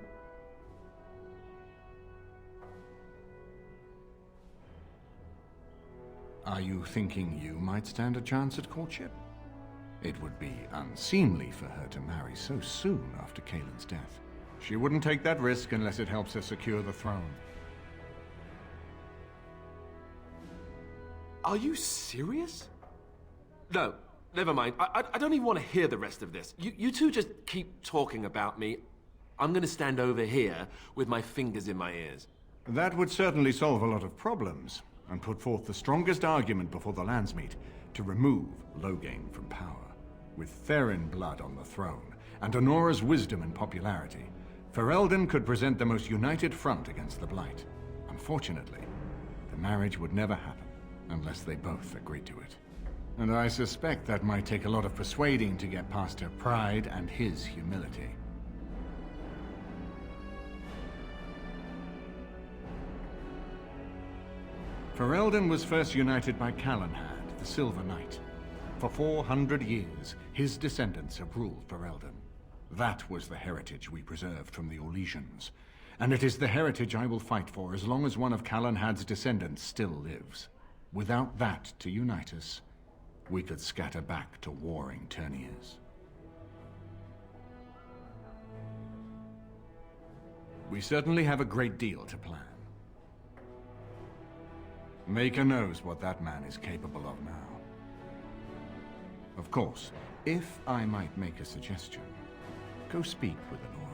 Are you thinking you might stand a chance at courtship? It would be unseemly for her to marry so soon after Kaelin's death. She wouldn't take that risk unless it helps her secure the throne. Are you serious? No, never mind. I don't even want to hear the rest of this. You two just keep talking about me. I'm gonna stand over here with my fingers in my ears. That would certainly solve a lot of problems, and put forth the strongest argument before the Landsmeet to remove Loghain from power. With Therin blood on the throne, and Honora's wisdom and popularity, Ferelden could present the most united front against the Blight. Unfortunately, the marriage would never happen, unless they both agreed to it. And I suspect that might take a lot of persuading to get past her pride and his humility. Ferelden was first united by Calenhad, the Silver Knight. for 400 years, his descendants have ruled Ferelden. That was the heritage we preserved from the Orlesians. And it is the heritage I will fight for as long as one of Calenhad's descendants still lives. Without that to unite us, we could scatter back to warring Terniers. We certainly have a great deal to plan. Maker knows what that man is capable of now. Of course, if I might make a suggestion, go speak with Honora.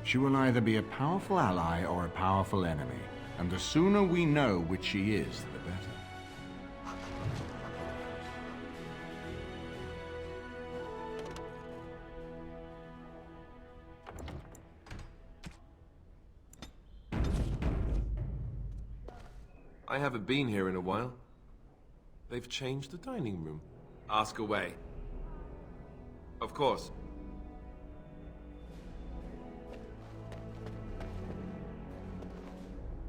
She will either be a powerful ally or a powerful enemy, and the sooner we know which she is, the better. I haven't been here in a while. They've changed the dining room. Ask away. Of course.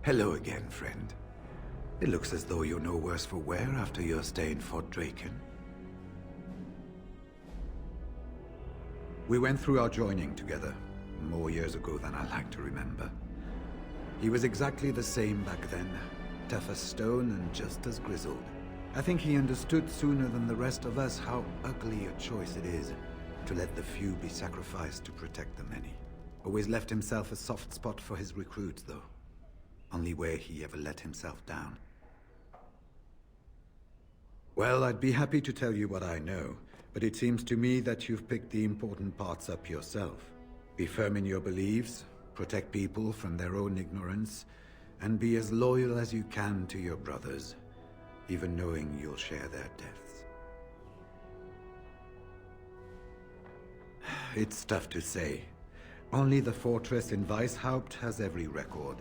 Hello again, friend. It looks as though you're no worse for wear after your stay in Fort Draken. We went through our joining together, more years ago than I like to remember. He was exactly the same back then, tough as stone and just as grizzled. I think he understood sooner than the rest of us how ugly a choice it is to let the few be sacrificed to protect the many. Always left himself a soft spot for his recruits, though. Only way he ever let himself down. Well, I'd be happy to tell you what I know, but it seems to me that you've picked the important parts up yourself. Be firm in your beliefs, protect people from their own ignorance, and be as loyal as you can to your brothers, even knowing you'll share their deaths. It's tough to say. Only the fortress in Weishaupt has every record.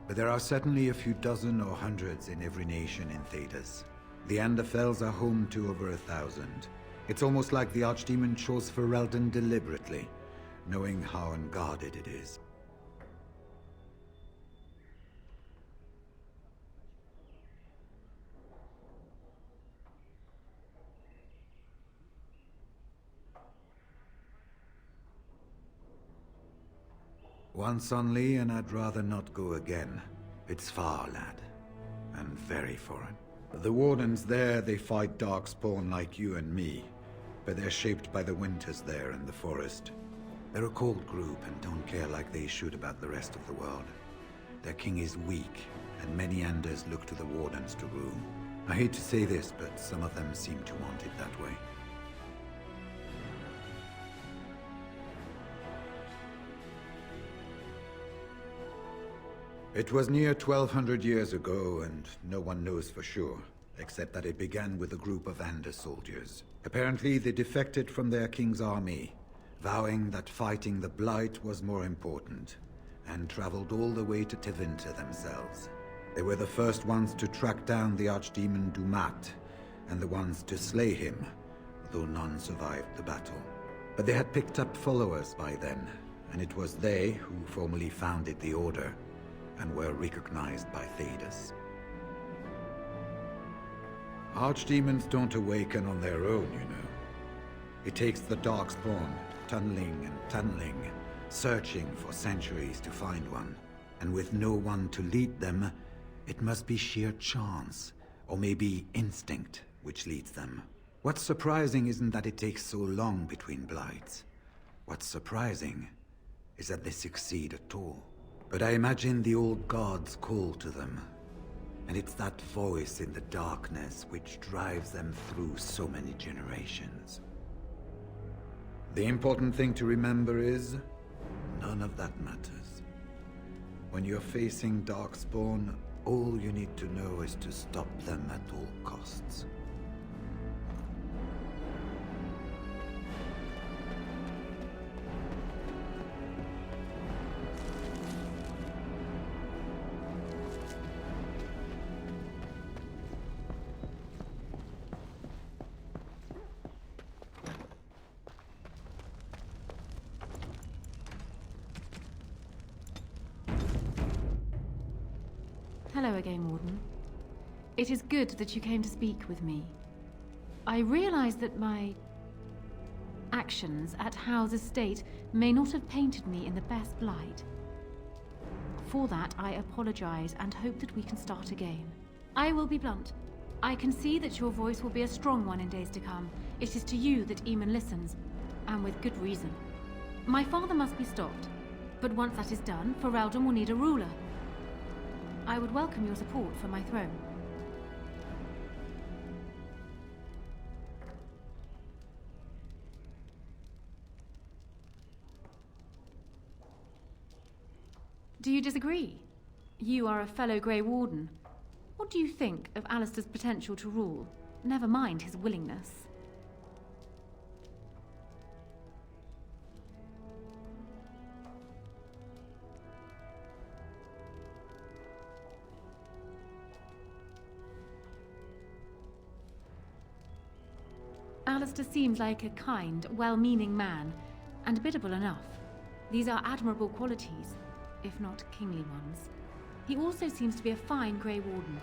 But there are certainly a few dozen or hundreds in every nation in Thedas. The Anderfells are home to over 1,000. It's almost like the Archdemon chose Ferelden deliberately, knowing how unguarded it is. Once only, and I'd rather not go again. It's far, lad. And very foreign. The Wardens there, they fight Darkspawn like you and me. But they're shaped by the winters there in the forest. They're a cold group and don't care like they should about the rest of the world. Their king is weak, and many Anders look to the Wardens to rule. I hate to say this, but some of them seem to want it that way. It was near 1,200 years ago, and no one knows for sure, except that it began with a group of Anders soldiers. Apparently, they defected from their king's army, vowing that fighting the Blight was more important, and traveled all the way to Tevinter themselves. They were the first ones to track down the Archdemon Dumat, and the ones to slay him, though none survived the battle. But they had picked up followers by then, and it was they who formally founded the Order, and were recognized by Thedas. Archdemons don't awaken on their own, you know. It takes the Darkspawn, tunneling and tunneling, searching for centuries to find one. And with no one to lead them, it must be sheer chance, or maybe instinct, which leads them. What's surprising isn't that it takes so long between Blights. What's surprising is that they succeed at all. But I imagine the old gods call to them, and it's that voice in the darkness which drives them through so many generations. The important thing to remember is, none of that matters. When you're facing Darkspawn, all you need to know is to stop them at all costs. Hello again, Warden. It is good that you came to speak with me. I realize that my actions at Howe's estate may not have painted me in the best light. For that, I apologize and hope that we can start again. I will be blunt. I can see that your voice will be a strong one in days to come. It is to you that Eamon listens, and with good reason. My father must be stopped, but once that is done, Ferelden will need a ruler. I would welcome your support for my throne. Do you disagree? You are a fellow Grey Warden. What do you think of Alistair's potential to rule? Never mind his willingness. Alistair seems like a kind, well-meaning man, and biddable enough. These are admirable qualities, if not kingly ones. He also seems to be a fine Grey Warden,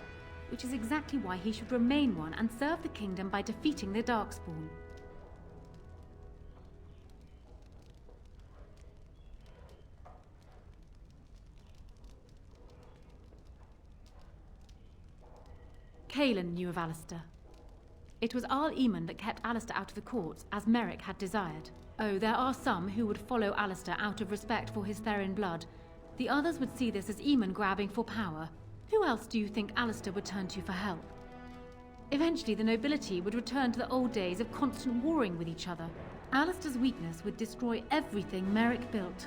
which is exactly why he should remain one and serve the kingdom by defeating the Darkspawn. Cailan knew of Alistair. It was Arl Eamon that kept Alistair out of the courts, as Merrick had desired. Oh, there are some who would follow Alistair out of respect for his Therin blood. The others would see this as Eamon grabbing for power. Who else do you think Alistair would turn to for help? Eventually, the nobility would return to the old days of constant warring with each other. Alistair's weakness would destroy everything Merrick built.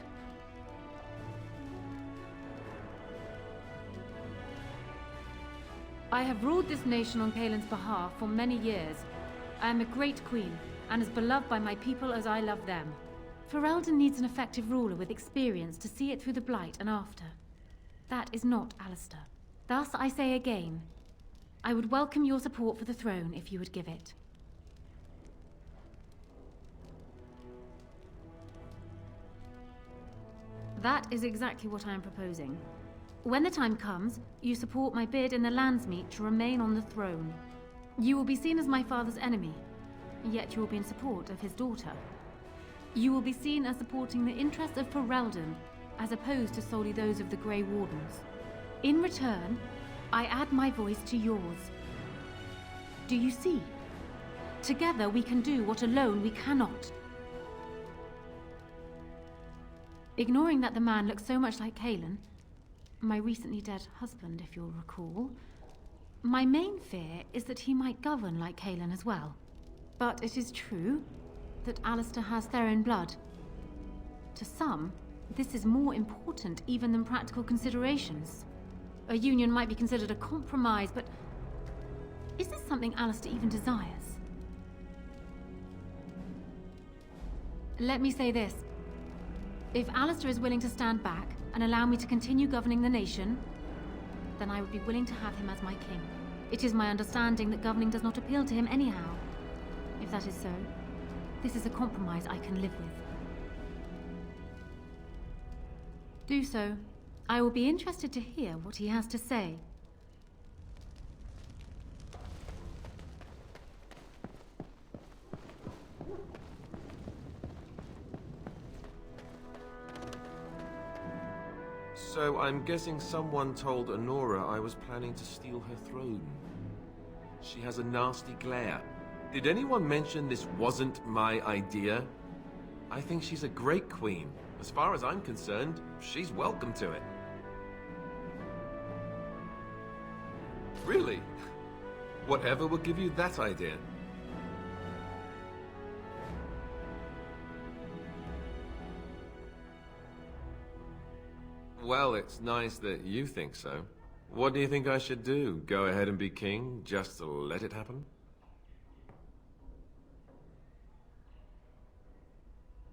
I have ruled this nation on Cailan's behalf for many years. I am a great queen, and as beloved by my people as I love them. Ferelden needs an effective ruler with experience to see it through the Blight and after. That is not Alistair. Thus, I say again, I would welcome your support for the throne if you would give it. That is exactly what I am proposing. When the time comes, you support my bid in the Landsmeet to remain on the throne. You will be seen as my father's enemy, yet you will be in support of his daughter. You will be seen as supporting the interests of Ferelden, as opposed to solely those of the Grey Wardens. In return, I add my voice to yours. Do you see? Together we can do what alone we cannot. Ignoring that the man looks so much like Cailan, my recently dead husband, if you'll recall, my main fear is that he might govern like Cailan as well. But it is true that Alistair has Therin blood. To some, this is more important even than practical considerations. A union might be considered a compromise, but is this something Alistair even desires? Let me say this. If Alistair is willing to stand back and allow me to continue governing the nation, then I would be willing to have him as my king. It is my understanding that governing does not appeal to him anyhow. If that is so, this is a compromise I can live with. Do so. I will be interested to hear what he has to say. So I'm guessing someone told Honora I was planning to steal her throne. She has a nasty glare. Did anyone mention this wasn't my idea? I think she's a great queen. As far as I'm concerned, she's welcome to it. Really? Whatever will give you that idea? Well, it's nice that you think so. What do you think I should do? Go ahead and be king, just to let it happen?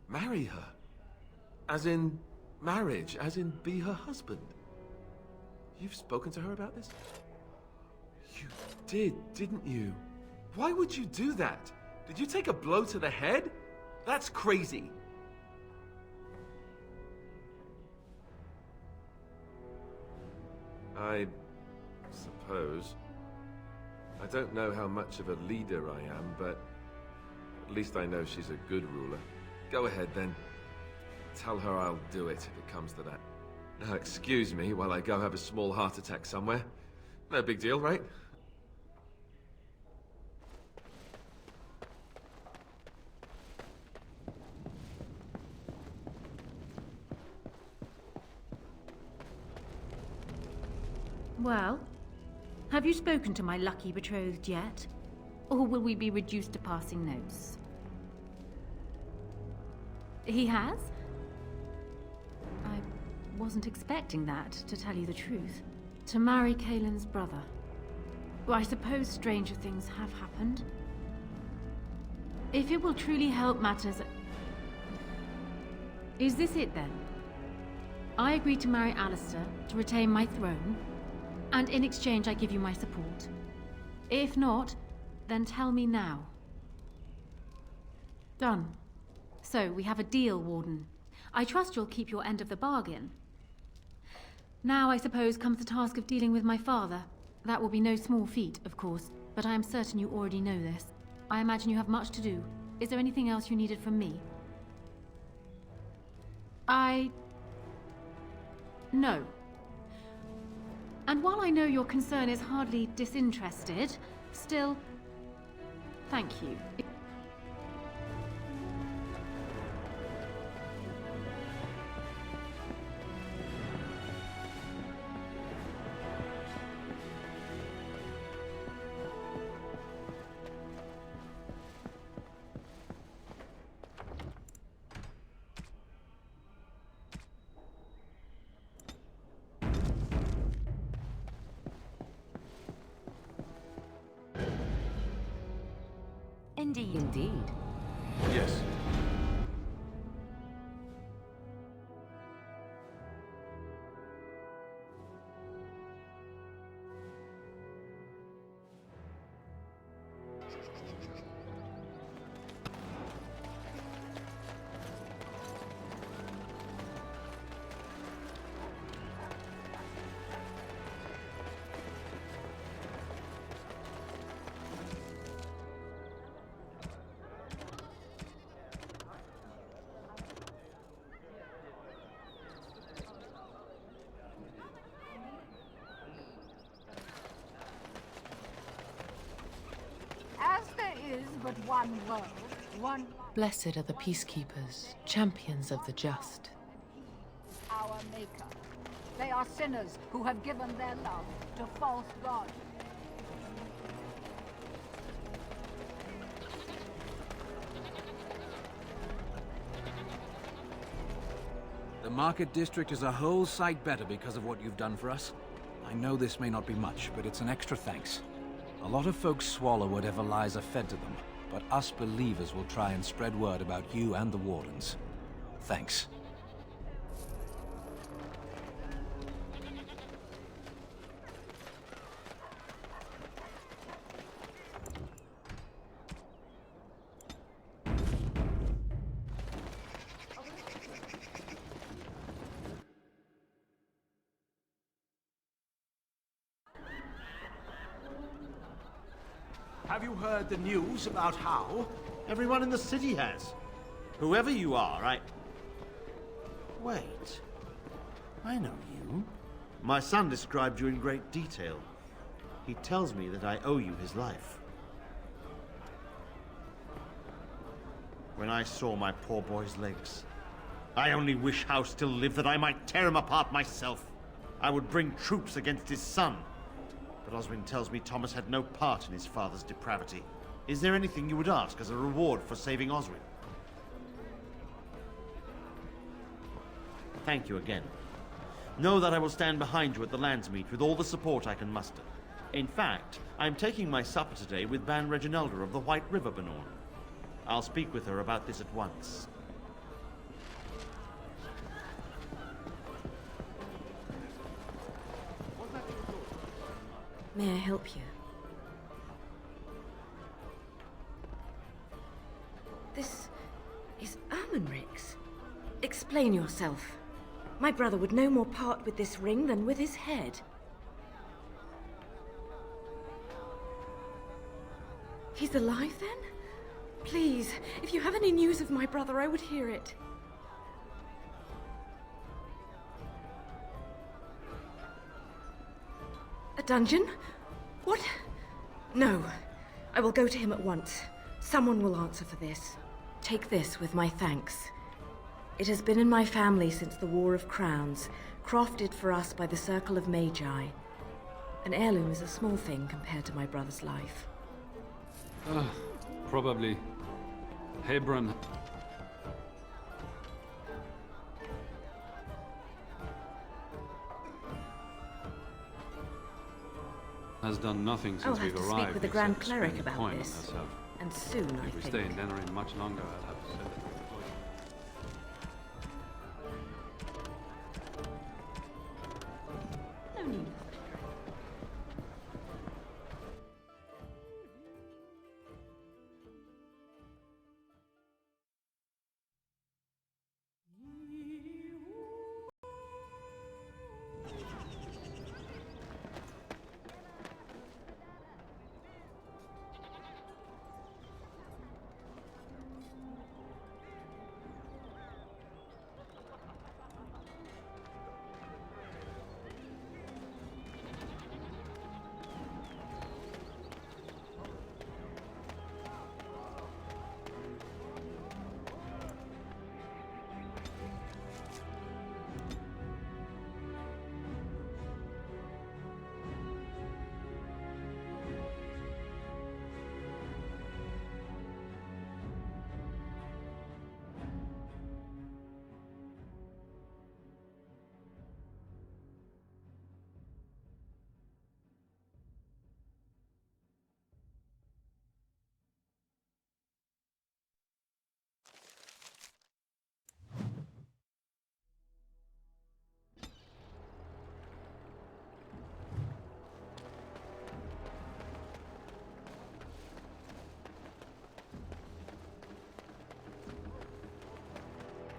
Marry her? As in marriage, as in be her husband? You've spoken to her about this? You did, didn't you? Why would you do that? Did you take a blow to the head? That's crazy. I suppose. I don't know how much of a leader I am, but at least I know she's a good ruler. Go ahead, then. Tell her I'll do it if it comes to that. Now, excuse me while I go have a small heart attack somewhere. No big deal, right? Well, have you spoken to my lucky betrothed yet? Or will we be reduced to passing notes? He has? I wasn't expecting that, to tell you the truth. To marry Kaelin's brother. Well, I suppose stranger things have happened. If it will truly help matters... Is this it, then? I agree to marry Alistair, to retain my throne, and in exchange I give you my support. If not, then tell me now. Done. So, we have a deal, Warden. I trust you'll keep your end of the bargain. Now, I suppose, comes the task of dealing with my father. That will be no small feat, of course, but I am certain you already know this. I imagine you have much to do. Is there anything else you needed from me? No. And while I know your concern is hardly disinterested, still, thank you. Indeed. Indeed. Yes. As there is but one world, one Blessed are the peacekeepers, champions of the just. our maker. They are sinners who have given their love to false gods. The market district is a whole sight better because of what you've done for us. I know this may not be much, but it's an extra thanks. A lot of folks swallow whatever lies are fed to them, but us believers will try and spread word about you and the Wardens. Thanks. Have you heard the news about how? Everyone in the city has. Whoever you are, Wait. I know you. My son described you in great detail. He tells me that I owe you his life. When I saw my poor boy's legs, I only wish Howe still lived that I might tear him apart myself. I would bring troops against his son. But Oswin tells me Thomas had no part in his father's depravity. Is there anything you would ask as a reward for saving Oswin? Thank you again. Know that I will stand behind you at the Landsmeet with all the support I can muster. In fact, I'm taking my supper today with Ban Reginalda of the White River Benorn. I'll speak with her about this at once. May I help you? This is Ermenric's. Explain yourself. My brother would no more part with this ring than with his head. He's alive then? Please, if you have any news of my brother, I would hear it. A dungeon? What? No. I will go to him at once. Someone will answer for this. Take this with my thanks. It has been in my family since the War of Crowns, crafted for us by the Circle of Magi. An heirloom is a small thing compared to my brother's life. Probably Hebron. Has done nothing since we've arrived. I'll have to speak with the Grand Cleric about point this. herself. And soon, I If we think. stay in Denerim much longer, I'll have to send it. No need.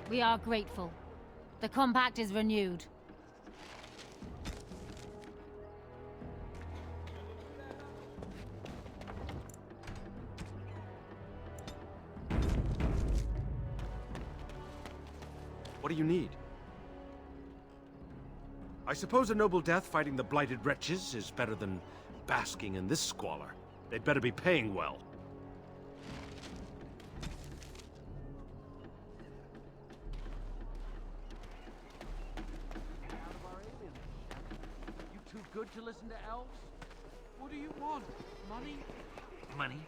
We are grateful. The compact is renewed. What do you need? I suppose a noble death fighting the blighted wretches is better than basking in this squalor. They'd better be paying well. You too good to listen to elves? What do you want? Money? Money?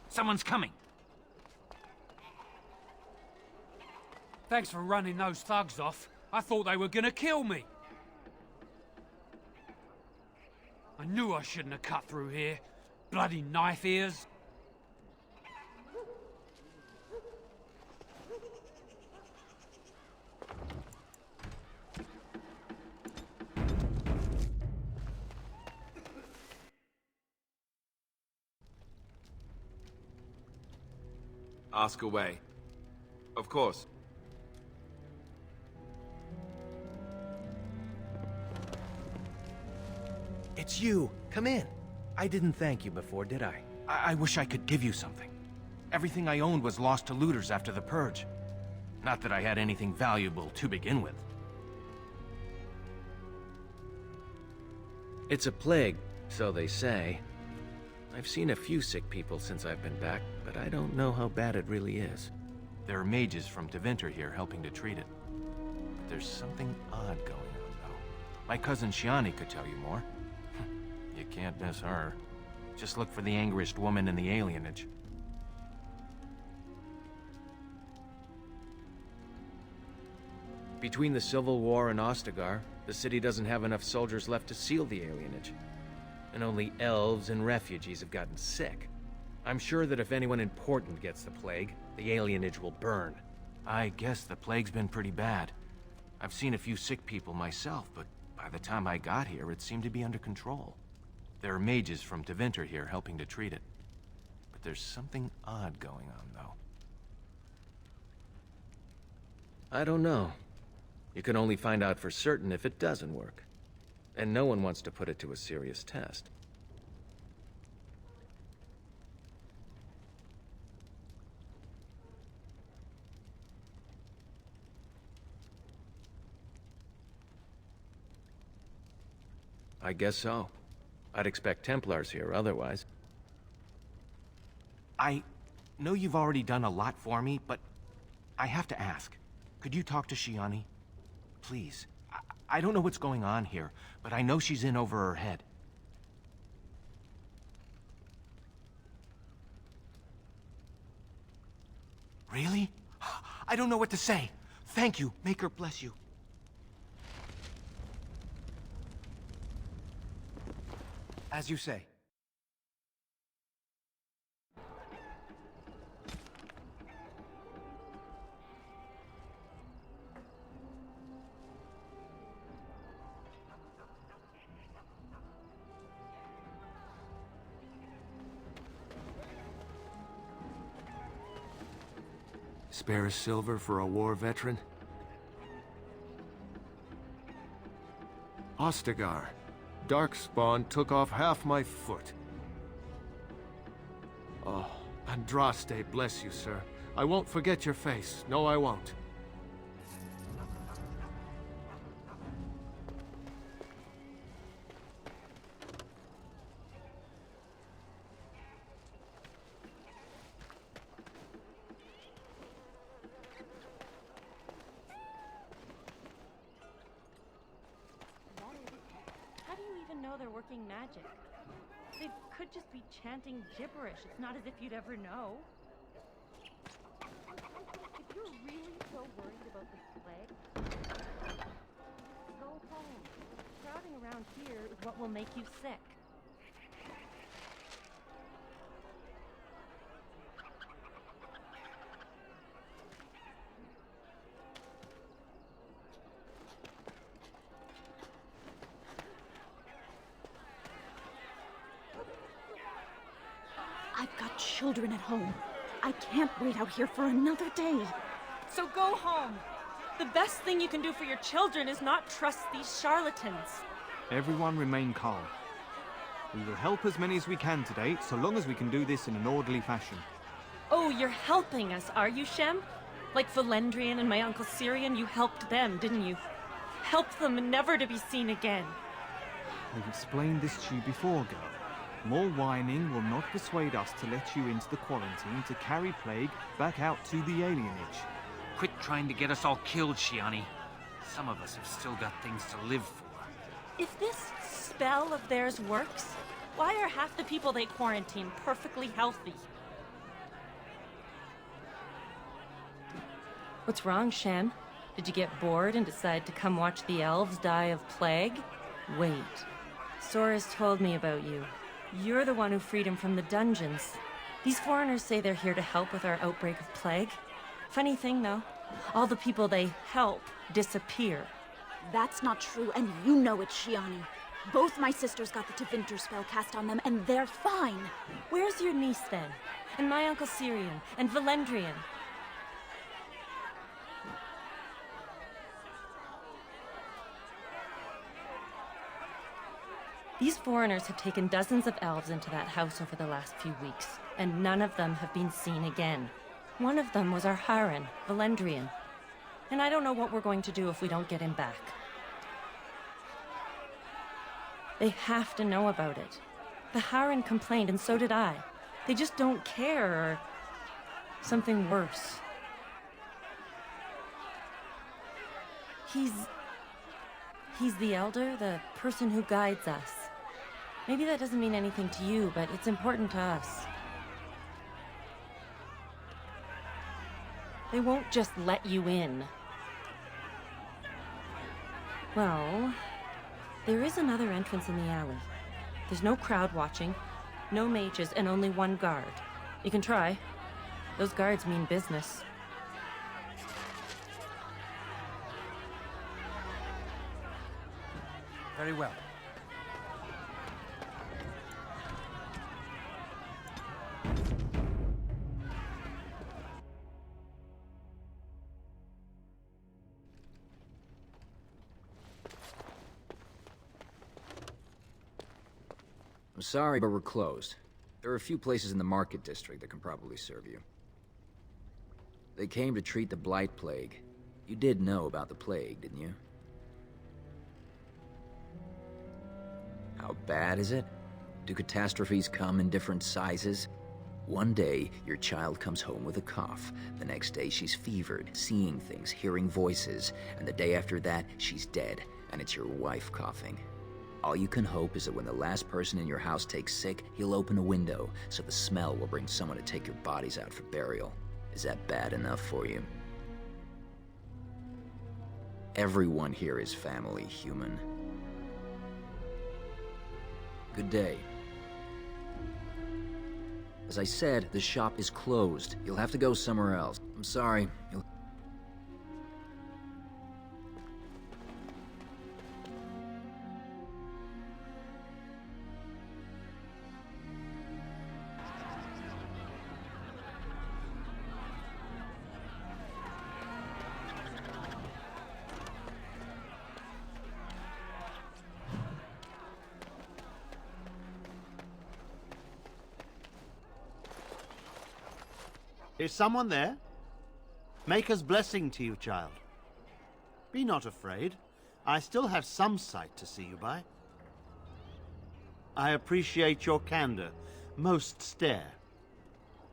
Someone's coming. Thanks for running those thugs off. I thought they were gonna kill me. I knew I shouldn't have cut through here. Bloody knife ears. Ask away. Of course. It's you. Come in. I didn't thank you before, did I? I wish I could give you something. Everything I owned was lost to looters after the Purge. Not that I had anything valuable to begin with. It's a plague, so they say. I've seen a few sick people since I've been back, but I don't know how bad it really is. There are mages from Deventer here helping to treat it. But there's something odd going on, though. My cousin Shiani could tell you more. You can't miss her. Just look for the angriest woman in the alienage. Between the Civil War and Ostagar, the city doesn't have enough soldiers left to seal the alienage. And only elves and refugees have gotten sick. I'm sure that if anyone important gets the plague, the alienage will burn. I guess the plague's been pretty bad. I've seen a few sick people myself, but by the time I got here, it seemed to be under control. There are mages from Deventer here helping to treat it. But there's something odd going on, though. I don't know. You can only find out for certain if it doesn't work. And no one wants to put it to a serious test. I guess so. I'd expect Templars here otherwise. I know you've already done a lot for me, but I have to ask. Could you talk to Shiani? Please. I don't know what's going on here, but I know she's in over her head. Really? I don't know what to say. Thank you. Maker bless you. As you say. Spare a silver for a war veteran? Ostagar. Darkspawn took off half my foot. Oh, Andraste, bless you, sir. I won't forget your face. No, I won't. How do you even know they're working magic? They could just be chanting gibberish. It's not as if you'd ever know. If you're really so worried about the plague, go home. Crowding around here is what will make you sick. I've got children at home. I can't wait out here for another day. So go home. The best thing you can do for your children is not trust these charlatans. Everyone remain calm. We will help as many as we can today, so long as we can do this in an orderly fashion. Oh, you're helping us, are you, Shem? Like Valendrian and my Uncle Syrian, you helped them, didn't you? Helped them never to be seen again. We've explained this to you before, girl. More whining will not persuade us to let you into the quarantine to carry plague back out to the alienage. Quit trying to get us all killed, Shiani. Some of us have still got things to live for. If this spell of theirs works, why are half the people they quarantine perfectly healthy? What's wrong, Shem? Did you get bored and decide to come watch the elves die of plague? Wait. Sora's told me about you. You're the one who freed him from the dungeons. These foreigners say they're here to help with our outbreak of plague. Funny thing, though, all the people they help disappear. That's not true, and you know it, Shiani. Both my sisters got the Tevinter spell cast on them, and they're fine. Where's your niece, then? And my Uncle Syrian? And Valendrian? These foreigners have taken dozens of elves into that house over the last few weeks, and none of them have been seen again. One of them was our Haran, Valendrian. And I don't know what we're going to do if we don't get him back. They have to know about it. The Haran complained, and so did I. They just don't care, or something worse. He's the elder, the person who guides us. Maybe that doesn't mean anything to you, but it's important to us. They won't just let you in. Well, there is another entrance in the alley. There's no crowd watching, no mages, and only one guard. You can try. Those guards mean business. Very well. I'm sorry, but we're closed. There are a few places in the market district that can probably serve you. They came to treat the Blight Plague. You did know about the plague, didn't you? How bad is it? Do catastrophes come in different sizes? One day, your child comes home with a cough. The next day, she's fevered, seeing things, hearing voices. And the day after that, she's dead, and it's your wife coughing. All you can hope is that when the last person in your house takes sick, he'll open a window, so the smell will bring someone to take your bodies out for burial. Is that bad enough for you? Everyone here is family, human. Good day. As I said, the shop is closed. You'll have to go somewhere else. I'm sorry. Is someone there? Maker's blessing to you, child. Be not afraid. I still have some sight to see you by. I appreciate your candor. Most stare.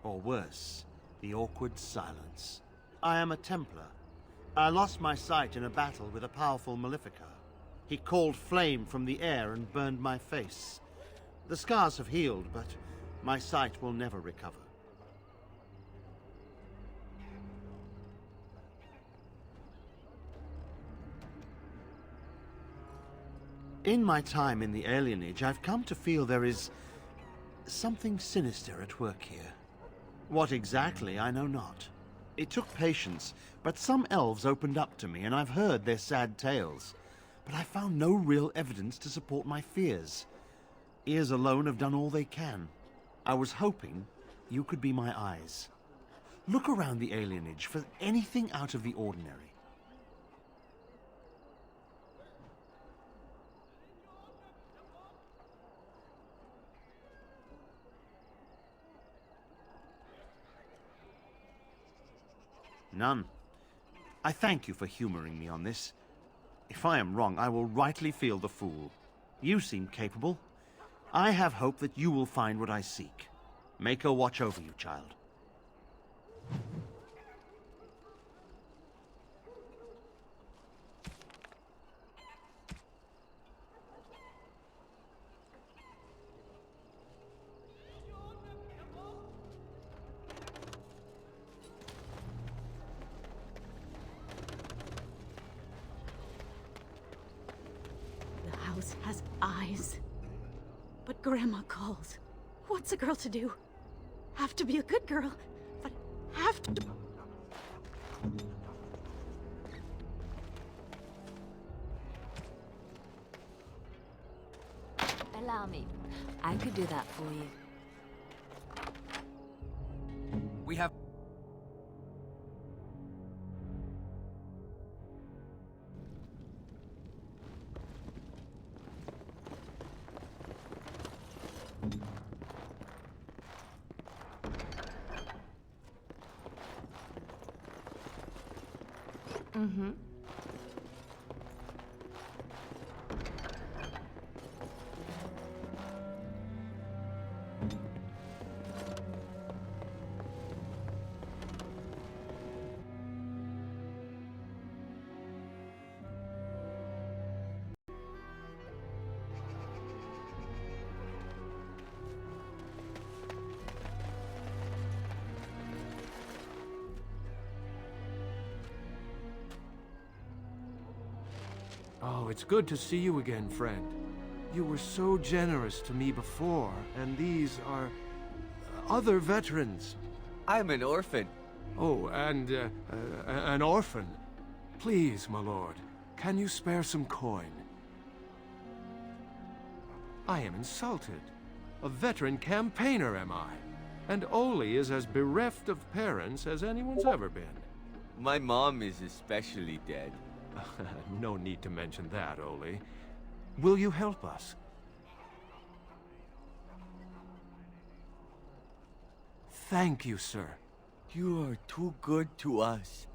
Or worse, the awkward silence. I am a Templar. I lost my sight in a battle with a powerful Maleficar. He called flame from the air and burned my face. The scars have healed, but my sight will never recover. In my time in the alienage, I've come to feel there is something sinister at work here. What exactly, I know not. It took patience, but some elves opened up to me, and I've heard their sad tales. But I found no real evidence to support my fears. Ears alone have done all they can. I was hoping you could be my eyes. Look around the alienage for anything out of the ordinary. None. I thank you for humoring me on this. If I am wrong, I will rightly feel the fool. You seem capable. I have hope that you will find what I seek. Maker watch over you, child. Has eyes. But Grandma calls. What's a girl to do? Have to be a good girl, but have to... Allow me. I could do that for you. We have... Mm-hmm. Oh, it's good to see you again, friend. You were so generous to me before, and these are other veterans. I'm an orphan. Oh, and an orphan. Please, my lord, can you spare some coin? I am insulted. A veteran campaigner, am I? And Oli is as bereft of parents as anyone's ever been. My mom is especially dead. No need to mention that, Oli. Will you help us? Thank you, sir. You are too good to us.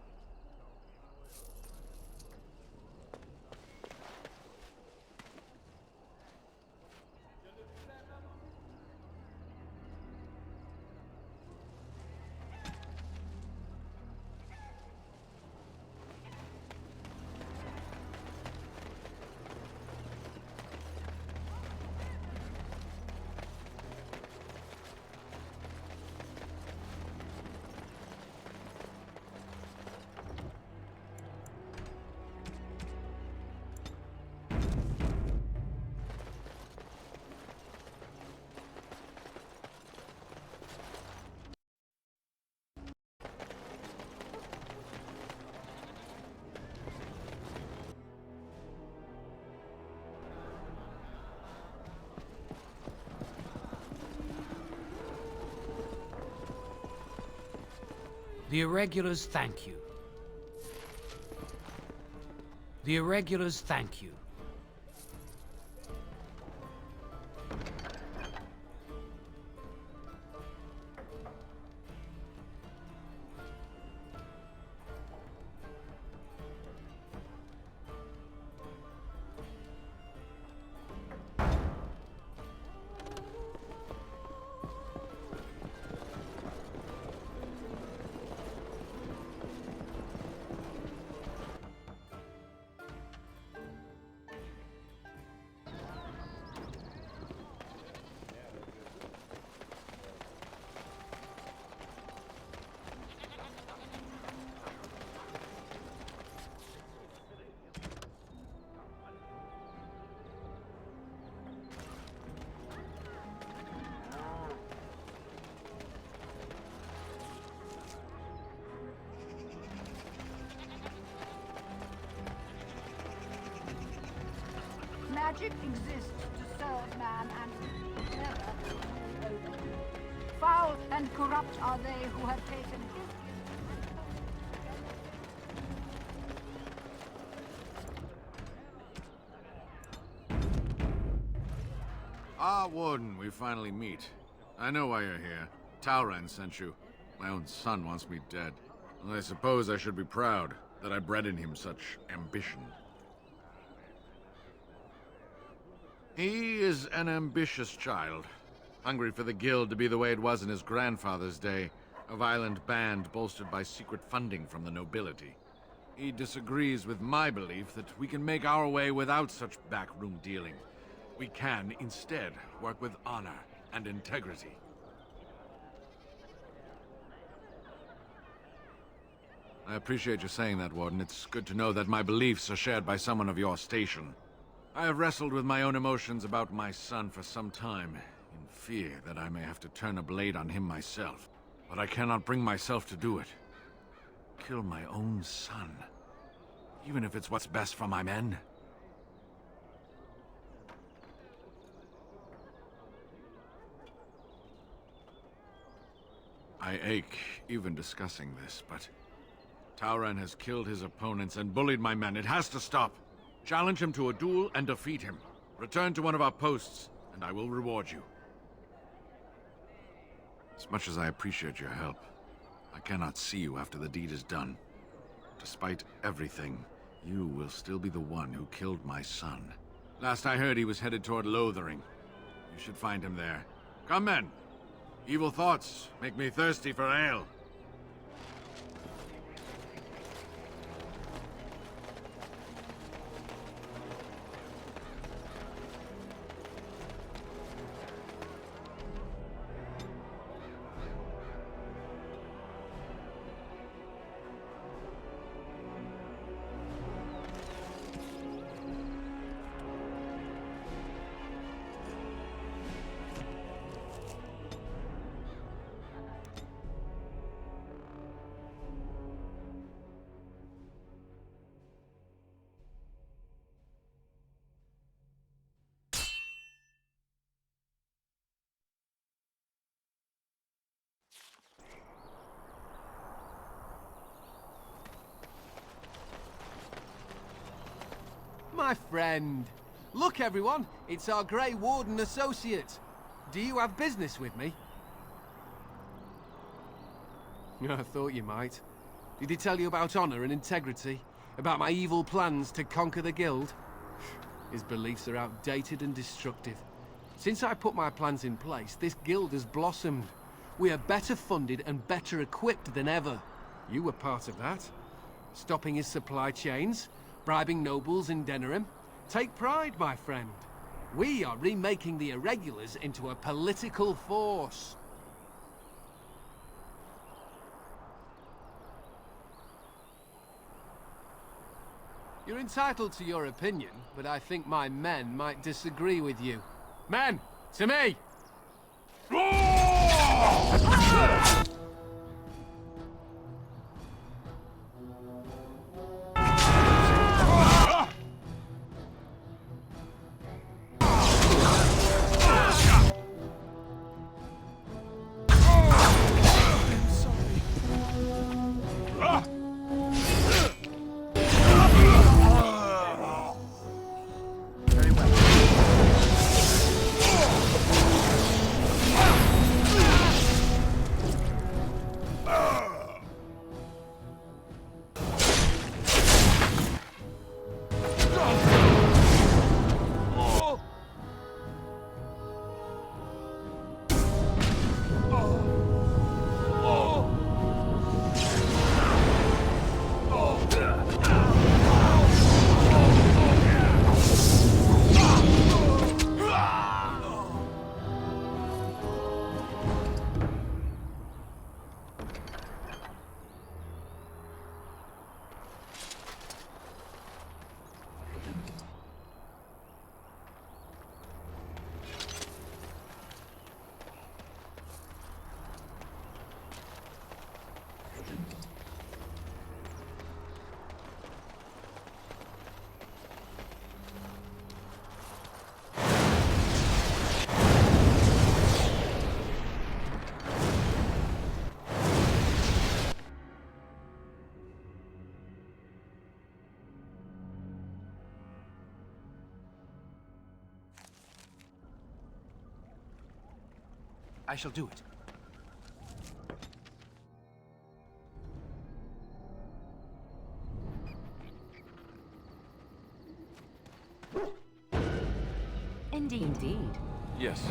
The Irregulars thank you. The Irregulars thank you. Magic exists to serve man and never to rule over him. Foul and corrupt are they who have taken his Ah, Warden, we finally meet. I know why you're here. Talran sent you. My own son wants me dead. And I suppose I should be proud that I bred in him such ambition. He is an ambitious child, hungry for the Guild to be the way it was in his grandfather's day, a violent band bolstered by secret funding from the nobility. He disagrees with my belief that we can make our way without such backroom dealing. We can, instead, work with honor and integrity. I appreciate you saying that, Warden. It's good to know that my beliefs are shared by someone of your station. I have wrestled with my own emotions about my son for some time, in fear that I may have to turn a blade on him myself. But I cannot bring myself to do it. Kill my own son, even if it's what's best for my men. I ache even discussing this, but Talran has killed his opponents and bullied my men. It has to stop. Challenge him to a duel and defeat him. Return to one of our posts, and I will reward you. As much as I appreciate your help, I cannot see you after the deed is done. Despite everything, you will still be the one who killed my son. Last I heard, he was headed toward Lothering. You should find him there. Come, men. Evil thoughts make me thirsty for ale. My friend. Look, everyone, it's our Grey Warden associate. Do you have business with me? I thought you might. Did he tell you about honor and integrity? About my evil plans to conquer the Guild? His beliefs are outdated and destructive. Since I put my plans in place, this Guild has blossomed. We are better funded and better equipped than ever. You were part of that. Stopping his supply chains, bribing nobles in Denerim. Take pride, my friend. We are remaking the Irregulars into a political force. You're entitled to your opinion, but I think my men might disagree with you. Men, to me! I shall do it. Indeed. Yes.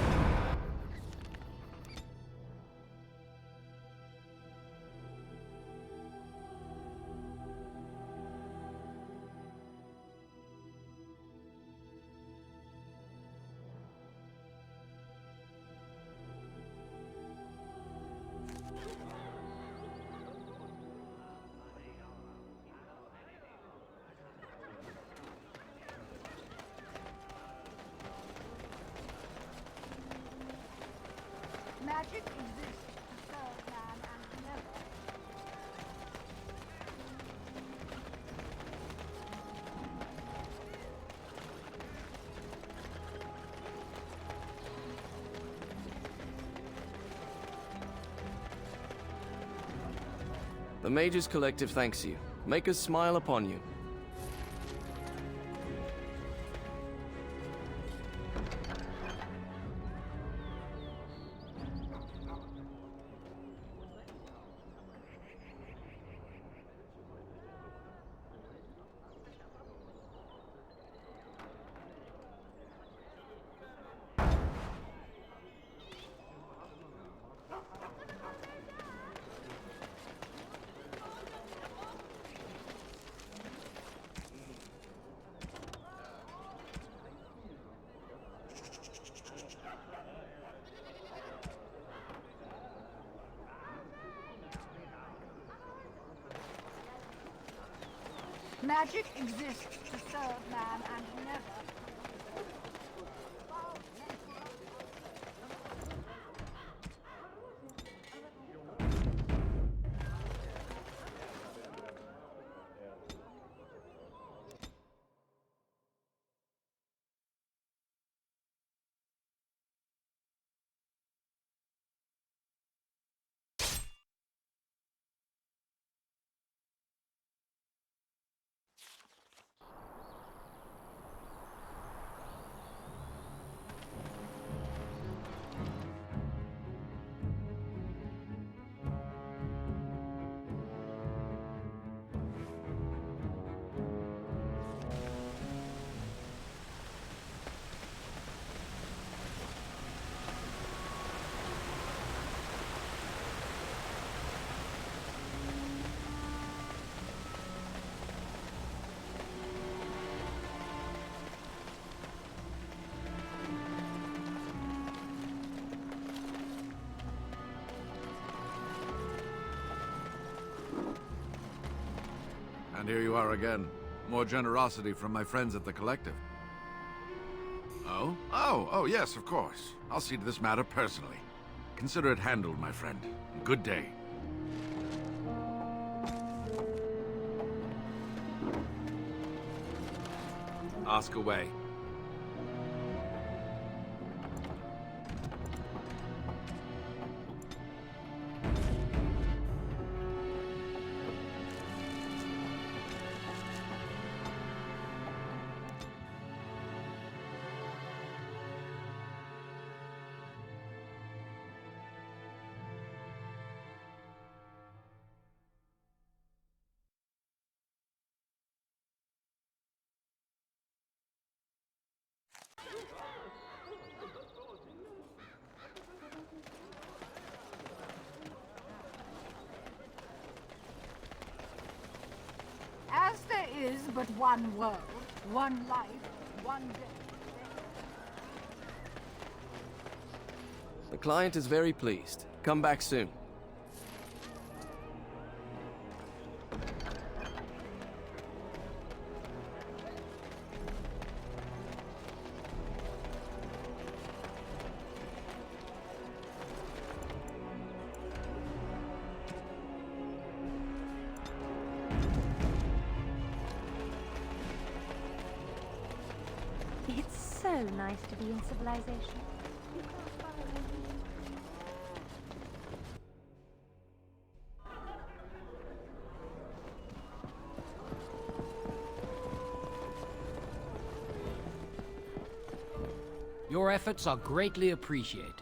Magic exists to serve man and never. The Mages Collective thanks you. Make us smile upon you. Magic exists to serve man and never. And here you are again. More generosity from my friends at the Collective. Oh? Oh, yes, of course. I'll see to this matter personally. Consider it handled, my friend. Good day. Ask away. As there is but one world, one life, one day. The client is very pleased. Come back soon. It's so nice to be in civilization. Your efforts are greatly appreciated.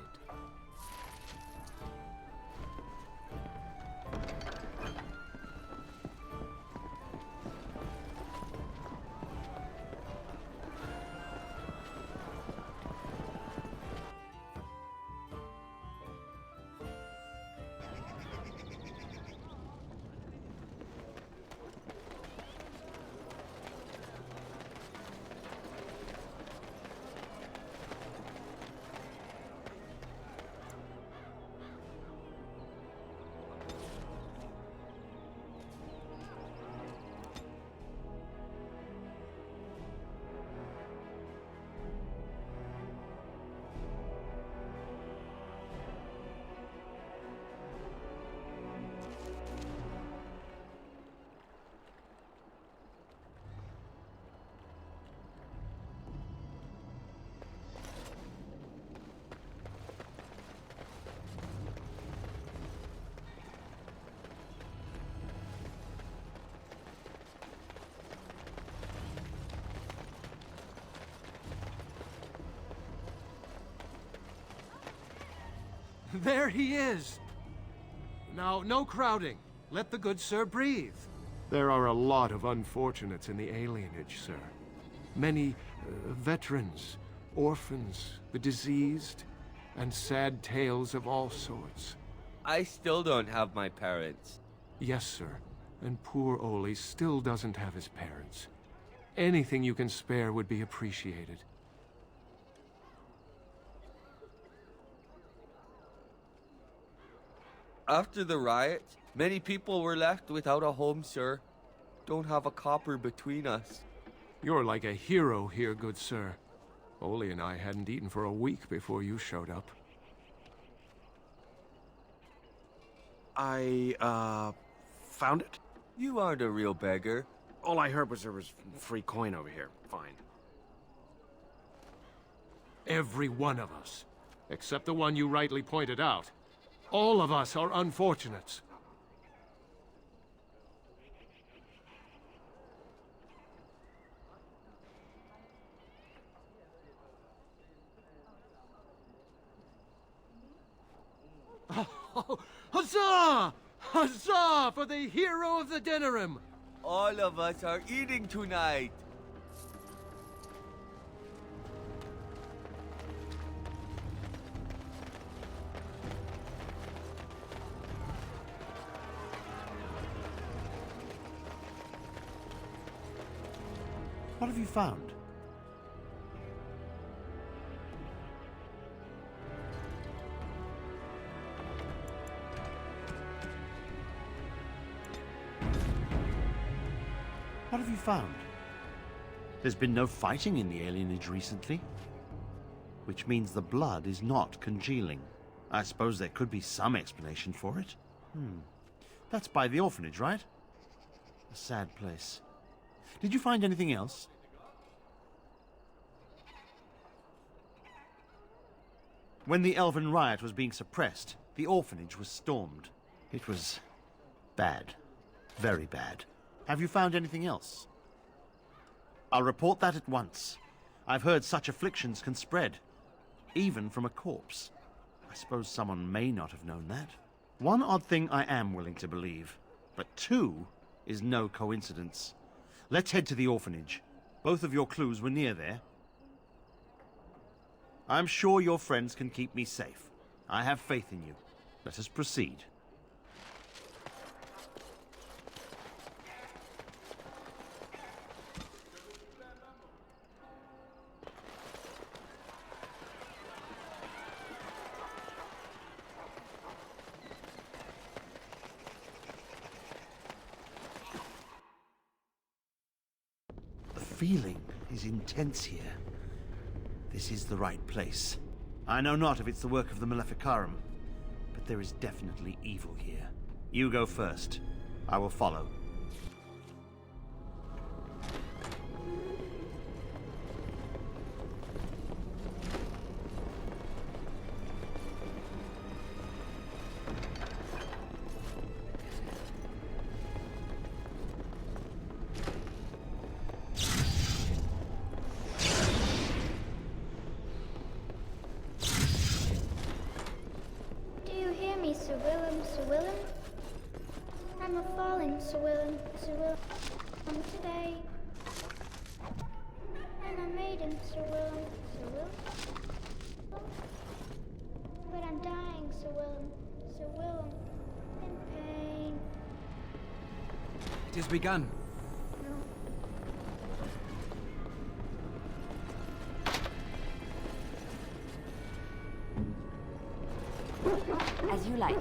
There he is! Now, no crowding. Let the good sir breathe. There are a lot of unfortunates in the alienage, sir. Many veterans, orphans, the diseased, and sad tales of all sorts. I still don't have my parents. Yes, sir. And poor Oli still doesn't have his parents. Anything you can spare would be appreciated. After the riot, many people were left without a home, sir. Don't have a copper between us. You're like a hero here, good sir. Oli and I hadn't eaten for a week before you showed up. Found it? You aren't a real beggar. All I heard was there was free coin over here. Fine. Every one of us, except the one you rightly pointed out. All of us are unfortunates. Oh, huzzah! Huzzah for the hero of the Denerim! All of us are eating tonight. What have you found? What have you found? There's been no fighting in the alienage recently, which means the blood is not congealing. I suppose there could be some explanation for it. That's by the orphanage, right? A sad place. Did you find anything else? When the Elven riot was being suppressed, the orphanage was stormed. It was bad. Very bad. Have you found anything else? I'll report that at once. I've heard such afflictions can spread, even from a corpse. I suppose someone may not have known that. One odd thing I am willing to believe, but two is no coincidence. Let's head to the orphanage. Both of your clues were near there. I'm sure your friends can keep me safe. I have faith in you. Let us proceed. The feeling is intense here. This is the right place. I know not if it's the work of the Maleficarum, but there is definitely evil here. You go first. I will follow. Sir Willem, Sir Willem. I'm a-falling, Sir Willem, Sir Willem. Come today. I'm a maiden, Sir Willem, Sir Willem. But I'm dying, Sir Willem, Sir Willem. In pain. It has begun. As you like.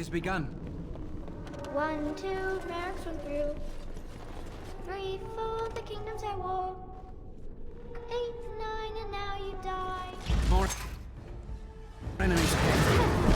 is begun. 1, 2, Merrick's run through. 3, 4, the kingdom's at war. 8, 9, and now you die. More enemies ahead.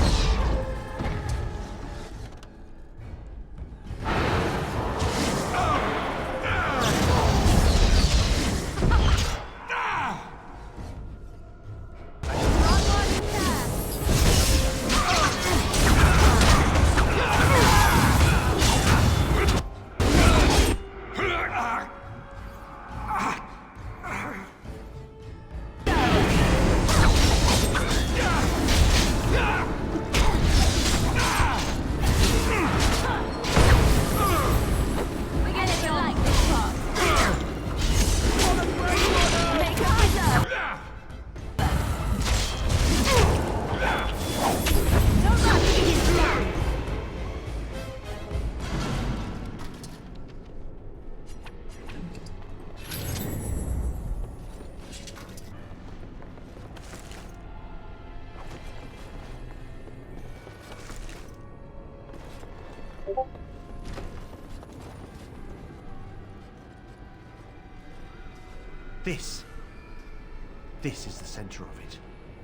This is the center of it.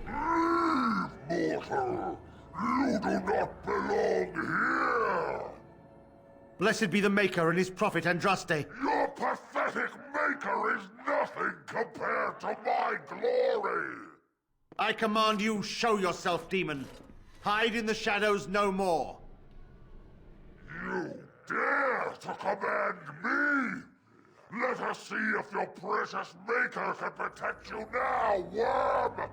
Mortal! You do not belong here! Blessed be the Maker and his prophet Andraste. Your pathetic Maker is nothing compared to my glory! I command you, show yourself, demon. Hide in the shadows no more. You dare to command me? Let us see if your precious Maker can protect you now, worm!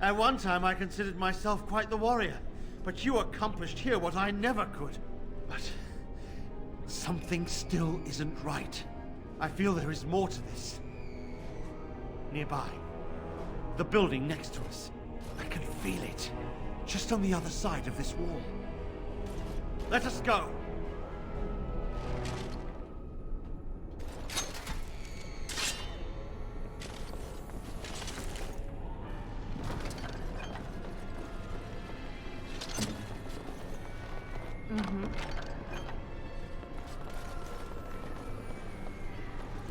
At one time I considered myself quite the warrior, but you accomplished here what I never could. But something still isn't right. I feel there is more to this. Nearby, the building next to us. I can feel it, just on the other side of this wall. Let us go!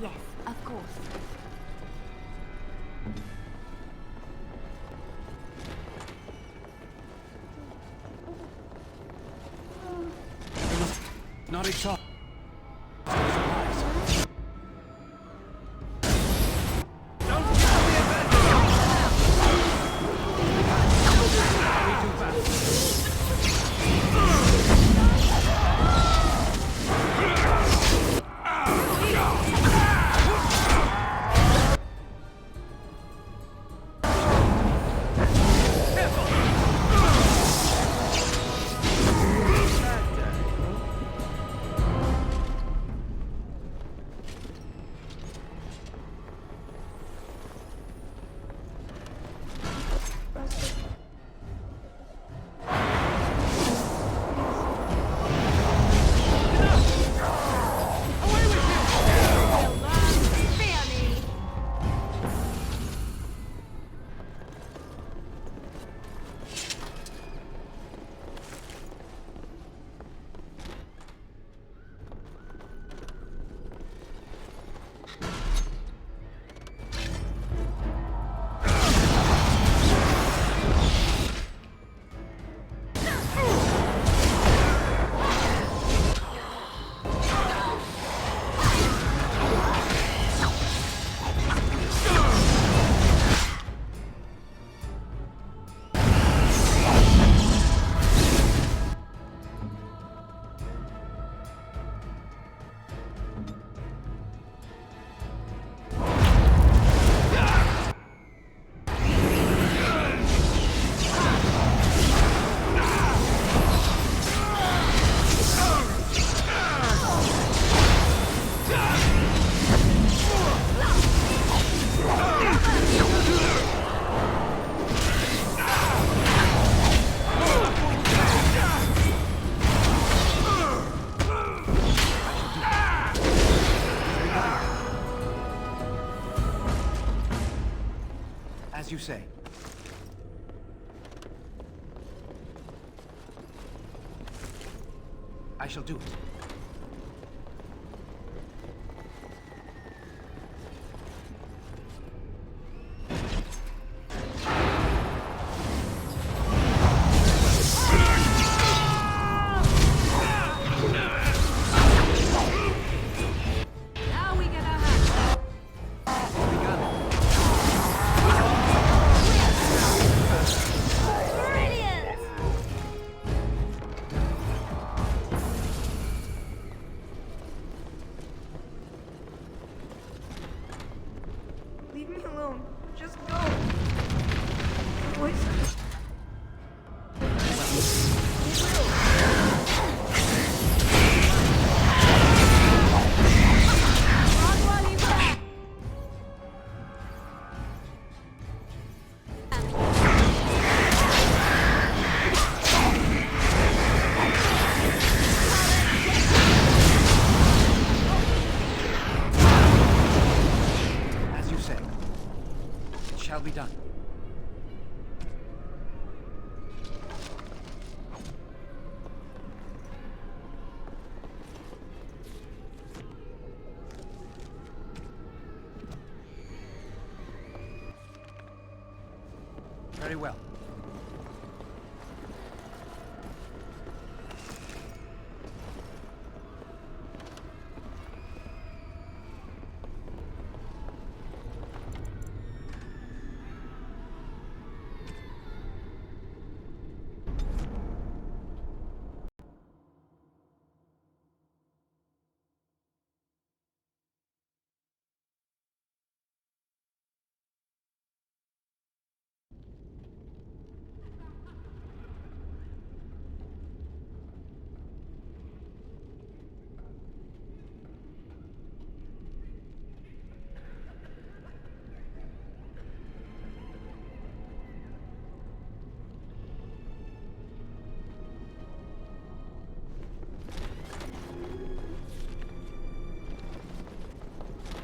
Yes, of course. Not at all. you say. I shall do it. Now we get our hands. Brilliant! Leave me alone. Just go. The voice. As you say. It shall be done. Very well.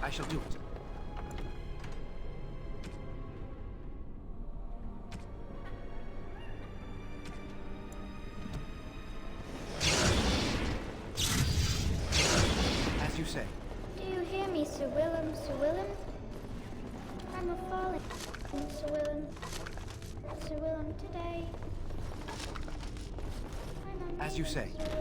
I shall do it. As you say. Do you hear me, Sir Willem, Sir Willem? I'm a falling, Sir Willem. Sir Willem, today. As you say. Sir